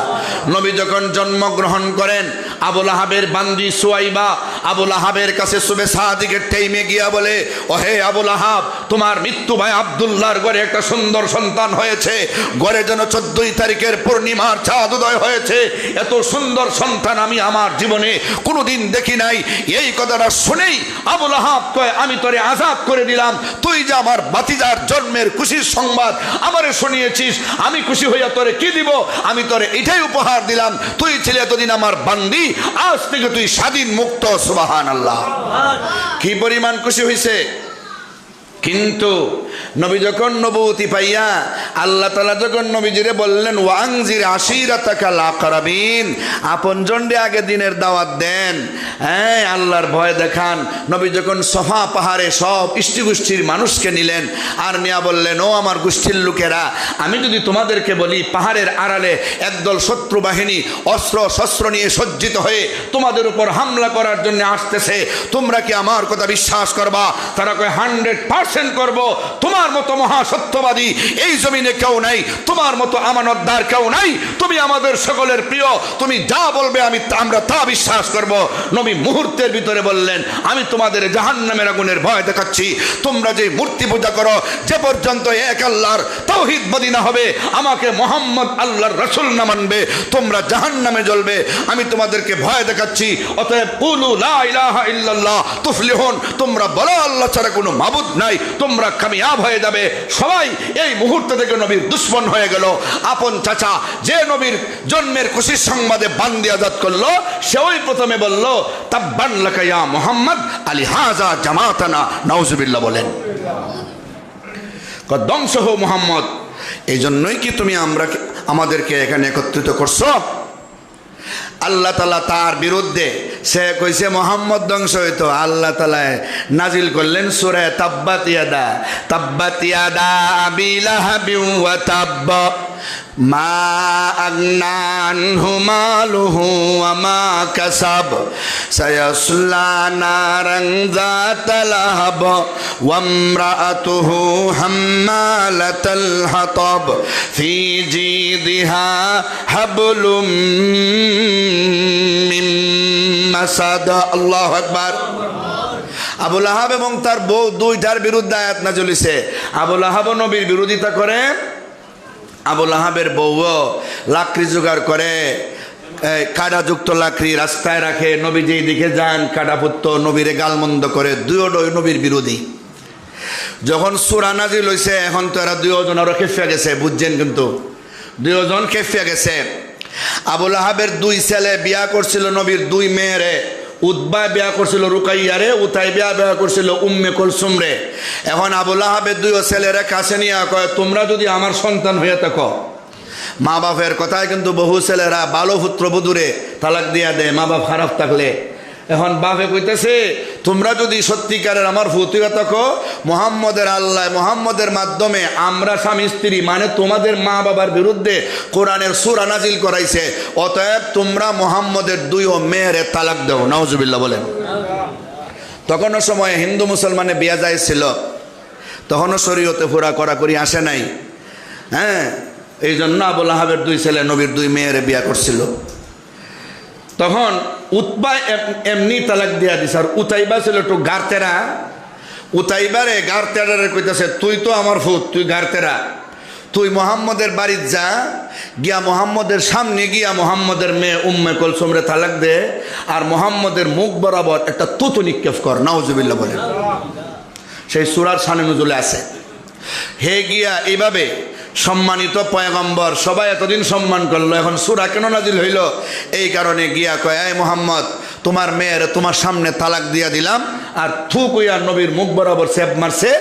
নবী যখন জন্মগ্রহণ করেন, আবু লাহাবের বান্দি সুয়াইবা আবুল আহাবের কাছে শুবে সাদিকের টাইমে গিয়া বলে, ওহে আবুল আহাব, তোমার মৃত্যু ভাই আব্দুল্লাহর ঘরে একটা সুন্দর সন্তান হয়েছে, ঘরে যেন 14 তারিখের পূর্ণিমার চাঁদ উদয় হয়েছে, এত সুন্দর সন্তান আমি আমার জীবনে কোনোদিন দেখি নাই। এই কথাটা শুনেই আবুল আহাব কয়, আমি তোরে আজাদ করে দিলাম, তুই যে আমার ভাতিজার জন্মের খুশির সংবাদ আমারে শুনিয়েছিস, আমি খুশি হইয়া তোরে কি দিব, আমি তোরে এটাই উপহার দিলাম, তুই ছিলে এতদিন আমার বান্দি, আজ থেকে তুই স্বাধীন মুক্ত। সুবহানাল্লাহ। কি পরিমাণ খুশি হইছে। কিন্তু নবী যখন নবুয়তি পাইয়া আল্লাহ তাআলা যখন নবীজিরে বললেন, ওয়াংজির আশিরাতাকাল আকরাবিন, আপনজনরে আগে দিনের দাওয়াত দেন, হ্যাঁ আল্লাহর ভয় দেখান। নবী যখন সফা পাহাড়ে সব ইষ্টিগোষ্ঠীর মানুষকে নিলেন আর নিয়া বললেন, ও আমার গোষ্ঠীর লোকেরা, আমি যদি তোমাদেরকে বলি পাহাড়ের আড়ালে একদল শত্রু বাহিনী অস্ত্র শস্ত্র নিয়ে সজ্জিত হয়ে তোমাদের উপর হামলা করার জন্য আসতেছে, তোমরা কি আমার কথা বিশ্বাস করবা? তারা কয় 100% করব। তোমার মতো মহাসত্যবাদী এই জমিনে কেউ নাই, তোমার মতো আমানতদার কেউ নাই, তুমি আমাদের সকলের প্রিয়, তুমি যা বলবে আমরা তা বিশ্বাস করব। নবী মুহূর্তের ভিতরে বললেন, আমি তোমাদের জাহান্নামের আগুনের ভয় দেখাচ্ছি, তোমরা যে মূর্তি পূজা করো, যে পর্যন্ত এক আল্লাহর তাওহীদবাদী না হবে, আমাকে মুহাম্মদ আল্লাহর রাসূল না মানবে, তোমরা জাহান্নামে জ্বলবে, আমি তোমাদেরকে ভয় দেখাচ্ছি। অতএব কুলু লা ইলাহা ইল্লাল্লাহ তুফলিহুন, তোমরা বলো আল্লাহ ছাড়া কোনো মাবুদ নাই, তোমরা কামিয়াব হয়ে যাবে। সবাই এই মুহূর্ত থেকে নবীর দুশ্মন হয়ে গেল। আপন চাচা যে নবীর জন্মের খুশির সংবাদে বান্দি আজাদ করলো, সেও প্রথমে বলল, তাব্বান লাকা ইয়া মুহাম্মদ আলি হাযা জামাতানা, নাউজুবিল্লাহ বলেন, ধ্বংস হো মুহাম্মদ, এই জন্যই কি তুমি আমাদেরকে এখানে একত্রিত করছো? আল্লাহ তাআলা তার বিরুদ্ধে সে কইছে মুহাম্মদ ধ্বংস হইতো, আল্লাহ তাআলা নাজিল করলেন সূরা তাব্বাত ইয়াদা আবি লাহাবিন ওয়া তাব্ব মা আগনা আনহু মালুহু ওয়া মা কাসাব সায়াসলা নারান যাতা লাহাব ওয়া ইমরাআতুহু হাম্মালাতাল হাতাব ফি জিদিহা হাবলুম মিন মাসাদ। আল্লাহু আকবার। আবুল আহাব এবং তার বউ দুইটার বিরুদ্ধে আয়াত নাযিল হইছে। আবুল আহাব নবীর বিরোধিতা করে, আবুল আহাবের বউও লাকড়ি জোগাড় করে, কাঁটাযুক্ত লাকড়ি রাস্তায় রাখে, নবী যেই দিকে যান কাঁটাপুত্ত নবীরে গালমন্দ করে, দুইটাই নবীর বিরোধী। যখন সূরা নাযিল হইছে, এখন তো এরা দুইজন আরো খেফিয়া গেছে, বুঝছেন, কিন্তু দুইজন খেফিয়া গেছে। আবুল আহাবের 2 ছেলে বিয়া করছিল নবীর 2 মেয়েরে। উতবা বিয়া করছিল রুকাইয়ারে, উতাই বিয়া করছিল উম্মে কুলসুম রে। এখন আবুল আহাবের 2 ছেলেরা কাছে নিয়ে কয়, তোমরা যদি আমার সন্তান হয়ে থাকো, মা বাপের কথায় কিন্তু বহু ছেলেরা ভালো পুত্রবধূরে তালাক দিয়া দেয় মা বাপ খারাপ থাকলে। এখন বাপে কইতেছে, তোমরা যদি সত্যিকারের আমার ফুতুয়া থাকো, মুহাম্মদের আল্লাহ মুহাম্মদের মাধ্যমে আমরা স্বামী স্ত্রী মানে তোমাদের মা বাবার বিরুদ্ধে কোরআনের সূরা নাজিল করাইছে, অতএব তোমরা মুহাম্মদের 2 মেয়েরে তালাক দাও। নাউজুবিল্লাহ বলেন। তখনও সময়ে হিন্দু মুসলমানে বিয়া যাইছিল, তখনও শরীয়তে পুরা কড়াকড়ি আসে নাই। হ্যাঁ, এই জন্য আবুল আহাবের 2 ছেলে নবীর 2 মেয়েরে বিয়া করছিল। তখন উতবা এমনি তালাক দিয়া দিছে, আর উতাইবা ছিল একটু গারতেরা। উতাইবারে গারতেরারে কইতাছে, তুই তো আমার ফুত, তুই গারতেরা, তুই মুহাম্মদের বাড়ির যা, গিয়া মুহাম্মদের সামনে গিয়া মুহাম্মদের মেয়ে উম্মে কুলসুমরে তালাক দে, আর মুহাম্মদের মুখ বরাবর একটা তুতু নিক্ষেপ কর। নাউজুবিল্লাহ বলেন। সেই সূরার শানে নুজুলে আছে। হে গিয়া এইভাবে সম্মানিত পয়গম্বর, সবাই এতদিন সম্মান করলো, এখন সূরা কেন নাজিল হইল? এই কারণে গিয়া কয়, এই মুহাম্মদ, তোমার মেয়ের তোমার সামনে তালাক দিয়া দিলাম, আর থু কইয়া নবীর মুখ বরাবর সেপ মারছে।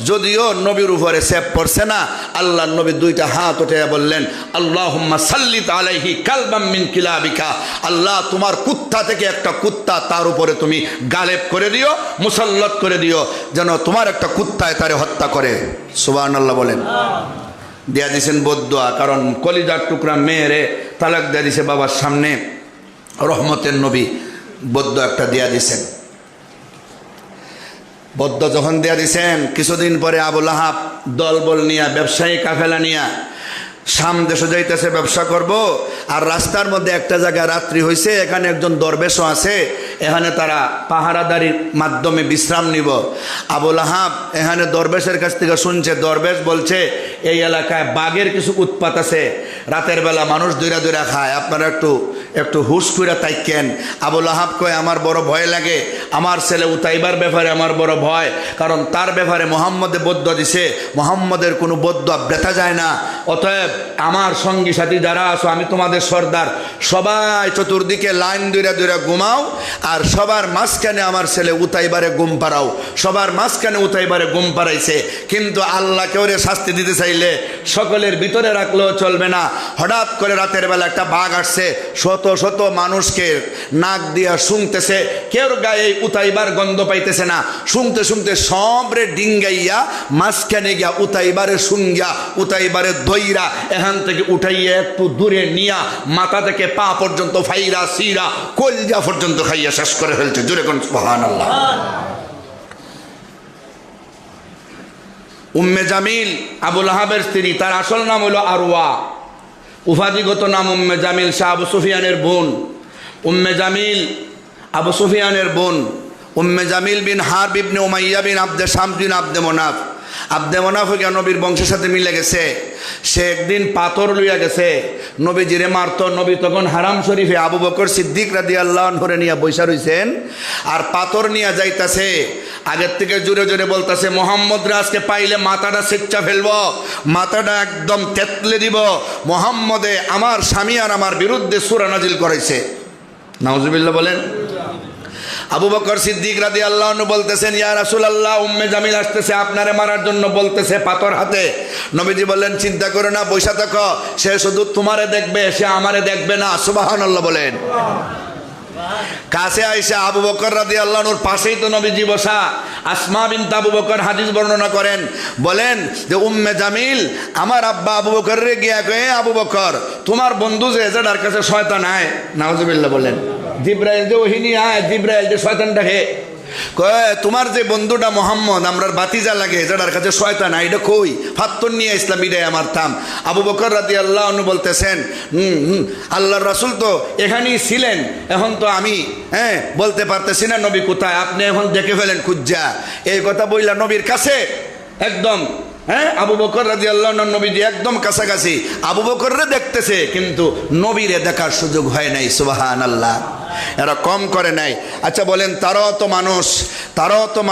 যদিও নবীর উপরে সেপ পড়ছে না, আল্লাহ নবী 2টা হাত উঠাইয়া বললেন, আল্লাহুম্মা সাল্লিত আলাইহি কালবাম মিন কিলাবিকা, আল্লাহ তোমার কুত্তা থেকে একটা কুত্তা তার উপরে তুমি গালেব করে দিও, মুসাল্লাত করে দিও, যেন তোমার একটা কুত্তায় তারে হত্যা করে। সুবহানাল্লাহ বলেন। দিয়া দিছেন বদদুয়া, কারণ কলিজার টুকরা মেয়েরে তালাক দিয়া দিছে বাবার সামনে। রহমতের নবী বদদুয়া একটা দিয়া দিছেন। বদদুয়া যখন দিয়া দিছেন, কিছুদিন পরে আবুল আহাব দলবল নিয়া, ব্যবসায়ী কাফেলা নিয়া শাম দেশে যাইতেছে ব্যবসা করব, আর রাস্তার মধ্যে একটা জায়গায় রাত্রি হইছে, এখানে একজন দরবেশও আছে। এখানে তারা পাহারাদারির মাধ্যমে বিশ্রাম নিব। আবুল আহাব এখানে দরবেশের কাছ থেকে শুনছে, দরবেশ বলছে এই এলাকায় বাঘের কিছু উৎপাত আছে, রাতের বেলা মানুষ দৈরা দৈরা খায়, আপনারা একটু হুশ করে তাইকেন। আবুল আহাব কয় আমার বড় ভয় লাগে, আমার ছেলে উতাইবার ব্যাপারে আমার বড় ভয়, কারণ তার ব্যাপারে মোহাম্মদে বদুয়া দিছে, মোহাম্মদের কোনো বদুয়া বেতা যায় না। অতএব আমার সঙ্গী সাথী যারা আছো, আমি তোমাদের সর্দার, সবাই চতুর্দিকে লাইন দৈরা দৈরা ঘুমাও, আর সবার মাঝখানে আমার ছেলে উতাইবারে ঘুম পাড়াও। সবার মাঝখানে উতাইবারে ঘুম পাড়াইছে, কিন্তু আল্লাহ কেউ শাস্তি দিতে চাইলে সকলের ভিতরে রাখলেও চলবে না। হঠাৎ করে রাতের বেলা একটা বাঘ আসছে, শত শত মানুষকে নাক দিয়া শুনতেছে, কেউ গায়ে উতাইবার গন্ধ পাইতেছে না, শুনতে শুনতে সবরে ডিঙ্গাইয়া মাঝখানে গিয়া উতাইবারে শুঙ্গিয়া উতাইবারে দইরা এখান থেকে উঠাইয়া একটু দূরে নিয়া মাথা থেকে পা পর্যন্ত ফাইরা সিরা কলজা পর্যন্ত খাইয়া শেষ করে ফেলছে। জোরে কোন সুবহানাল্লাহ। উম্মে জামিল আবুল আহাবের স্ত্রী, তার আসল নাম হলো আরওয়া, উপাধিগত নাম উম্মে জামিল, শাহ আবু সুফিয়ানের বোন। উম্মে জামিল আবু সুফিয়ানের বোন, উম্মে জামিল বিন হারব ইবনে উমাইয়া বিন আব্দে শামস বিন আব্দে মনাফ। আব্দে মনাফ নবীর বংশের সাথে মিলে গেছে। সে একদিন পাথর লইয়া গেছে, নবীজিরে মারত। নবী তখন হারাম শরীফে আবু বকর সিদ্দিক রাদিয়াল্লাহু আনহু নিয়ে বৈশা রইছেন, আর পাথর নিয়ে যাইতাছে। আগের থেকে জোরে জোরে বলতেছে, মোহাম্মদরা আজকে পাইলে মাথাটা সেচ্চা ফেলবো, মাথাটা একদম তেতলে দিব। মোহাম্মদে আমার স্বামী আর আমার বিরুদ্ধে সূরা নাজিল করেছে। নাউজুবিল্লাহ বলেন। আবু বকর সিদ্দিক রাদিয়াল্লাহু আনহু বলতেছেন, ইয়া রাসূলুল্লাহ, উম্মে জামিল আসতেছে আপনারে মারার জন্য, বলতেছে পাথর হাতে। নবীজি বললেন, চিন্তা করো না, বৈশা থাকো, সে শুধু তোমারে দেখবে, সে আমারে দেখবে না। সুবহানাল্লাহ বলেন। কাছে আইসা আবু বকর রাদিয়াল্লাহু আনহুর পাশেই তো নবীজি বসা। আসমা বিনত আবু বকর হাদিস বর্ণনা করেন, বলেন যে উম্মে জামিল আমার আব্বা আবু বকর রে গিয়া কয়ে, আবু বকর তোমার বন্ধু যে যার কাছে শয়তান আয়। নাউজুবিল্লাহ বলেন। জিব্রাইল যে ওহিনী আয়, জিব্রাইল যে শয়তানটাকে কয়, তোমার যে বন্ধুটা মোহাম্মদ আমরার বাতিজা লাগে, যার কাছে শয়তান আয়, এটা কই? ফাত্তর নিয়ে ইসলাম ইডাই আমার থাম। আবু বকর রাদিয়াল্লাহু আনহু বলতেছেন, আল্লাহর রাসূল তো এখানেই ছিলেন, এখন তো আমি বলতে পারতেছি না নবী কোথায়, আপনি এখন দেখে ফেলেন খুঁজা। এই কথা বইলা নবীর কাছে একদম আবু বকর রাদিয়াল্লাহু আনহু নবীজি একদম কাছাকাছি, আবু বকররে দেখতেছে, কিন্তু নবীরে দেখার সুযোগ হয় নাই। সুবহানাল্লাহ। এরা কম করে নাই। আচ্ছা বলেন, তারাও তো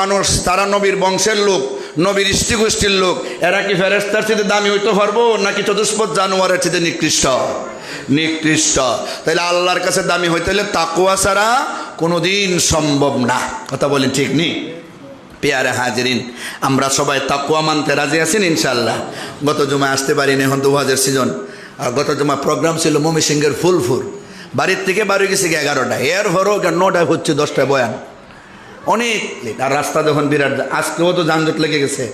মানুষ, তারা নবীর বংশের লোক, নবীর গোষ্ঠীর লোক, এরা কি ফেরেশতার চেয়ে দামি হইতে পারবো, নাকি চতুষ্পদ জানোয়ারের চেয়ে নিকৃষ্ট? তাহলে আল্লাহর কাছে দামি হইতে হলে তাকওয়া ছাড়া কোনোদিন সম্ভব না। কথা বলেন ঠিক নেই? পেয়ারে হাজিরিন, আমরা সবাই তাকওয়া মানতে রাজি আছেন ইনশাআল্লাহ। গত জুমায় আসতে পারিনি, এখন তো ওয়াজের সিজন। আর গত জুমা প্রোগ্রাম ছিল ময়মনসিংহের ফুলপুর, বাড়ির থেকে বাড়ি গেছে 11টায়, এর হরও 9টায় হচ্ছে 10টায় বয়ান, অনেক লেট। আর রাস্তা যখন বিরাট, আজকেও তো যানজট লেগে গেছে।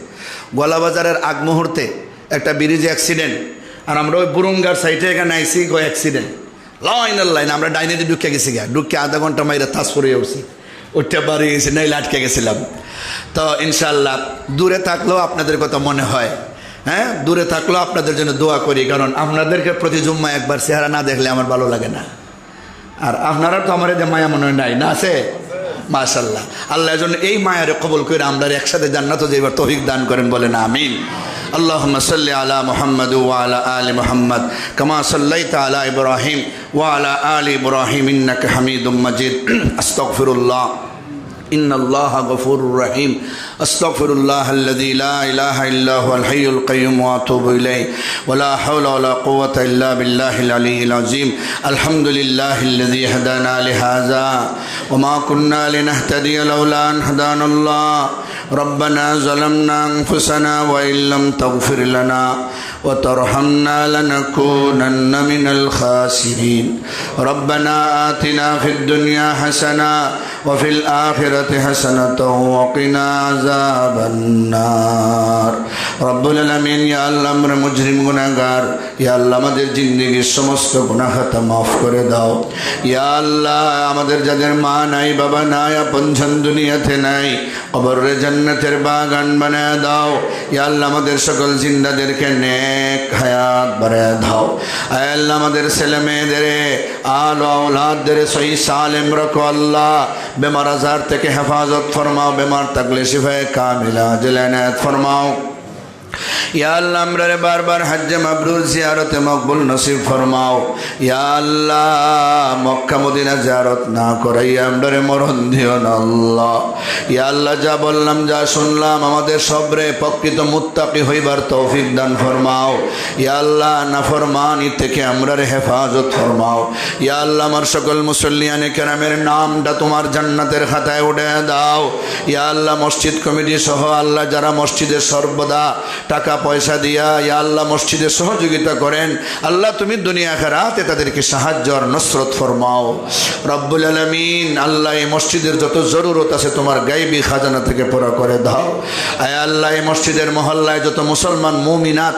গলাবাজারের আগ মুহূর্তে একটা ব্রিজে অ্যাক্সিডেন্ট, আর আমরা ওই বুরুঙ্গার সাইডে এখানে আইসি অ্যাক্সিডেন্ট, লাইন আমরা ডাইনে ঢুকে গেছি, ঢুকে আধা ঘন্টা মাইরে তাস পরে উঠছি, ওইটা বাড়ি গেছি, নাইলে আটকে গেছিলাম। তো ইনশাল্লাহ দূরে থাকলেও আপনাদের কথা মনে হয়, দূরে থাকলেও আপনাদের জন্য দোয়া করি, কারণ আপনাদেরকে প্রতি জুম্মা একবার চেহারা না দেখলে আমার ভালো লাগে না। আর আপনারা তো আমার যে মায়া মনে হয় নাই, না আছে? মাশাআল্লাহ। আল্লাহ জন্য এই মায়ারে কবুল করে আমরা একসাথে জান্নাতে যাইবার তৌফিক দান করেন, বলেন আমিন। আল্লাহুম্মা সাল্লি আলা মুহাম্মাদ ওয়া আলা আলি মুহাম্মাদ কামা সাল্লাইতা আলা ইব্রাহিম ওয়া আলা আলি ইব্রাহিম ইন্নাকা হামিদুম মাজিদ। আস্তাগফিরুল্লাহ, ইন্নাল্লাহা গফুরুর রহিম। আস্তাগফিরুল্লাহাল্লাযী লা ইলাহা ইল্লা হুয়াল হাইয়ুল কাইয়্যুম ওয়া আতুবু ইলাইহি ওয়া লা হাওলা ওয়া লা কুওয়াতা ইল্লা বিল্লাহিল আলিয়্যিল আযীম। আলহামদুলিল্লাহিল্লাযী হাদানা লিহাযা ওয়া মা কুন্না লিনাহতাদিয়া লাওলা আন হাদানাল্লাহ। ربنا ظلمنا أنفسنا وإن لم تغفر لنا وترحمنا لنكونن من الخاسرين. ربنا آتنا في الدنيا حسنة وفي الآخرة حسنة وقنا عذاب النار রব্বুল আলামিন ইয়া আল্লাহ আমরা মুজরিম গুনাহগার ইয়া আল্লাহ আমাদের জিন্দেগীর সমস্ত গুনাহ খাতা মাফ করে দাও ইয়া আল্লাহ আমাদের যাদের মা নাই বাবা নাই আপনজন দুনিয়াতে নাই কবরে জান্নাতের বাগান বানায় দাও ইয়া আল্লাহ আমাদের সকল জিন্দাদেরকে নেক হায়াত বাড়ায় দাও আয় আল্লাহ আমাদের ছেলে মেয়েদের আল আওলাদদের সহি সালেম রাখো আল্লাহ বেমার আজার থেকে হেফাজত ফরমাও বেমার থাকলে শিফায়ে কামিলা জিলানাত ফরমাও ইয়া আল্লাহ আমরা বারবার হজ্জে মাবরুর জিয়ারতে মকবুল নসিব ফরমাও ইয়া আল্লাহ মক্কা মদিনা জিয়ারত না করাইয়া আমরা মরণ দিও না আল্লাহ ইয়া আল্লাহ যা বললাম যা শুনলাম আমাদের সবরে প্রকৃত মুত্তাকি হইবার তৌফিক দান ফরমাও ইয়া আল্লাহ নাফরমানি থেকে আমরা হেফাজত ফরমাও ইয়া আল্লাহ আমার সকল মুসল্লিয়ানে কেরামের নামটা তোমার জান্নাতের খাতায় উঠে দাও ইয়া আল্লাহ মসজিদ কমিটি সহ আল্লাহ যারা মসজিদের সর্বদা টাকা পয়সা দিয়া ইয়া আল্লাহ মসজিদে সহযোগিতা করেন আল্লাহ তুমি দুনিয়া আখিরাতে তাদেরকে সাহায্য আর নসরত ফরমাও রব্বুল আলামিন আল্লাহ এই মসজিদের যত জরুরত আছে তোমার গায়বী খাজানা থেকে পুরো করে দাও আয় আল্লাহ এই মসজিদের মহল্লায় যত মুসলমান মুমিনাত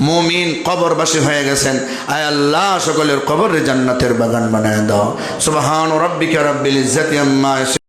মুমিন কবরবাসী হয়ে গেছেন আয় আল্লাহ সকলের কবরে জান্নাতের বাগান বানায় দাও সুবহান রাব্বিকা রাব্বিল ইজ্জাতি আম্মা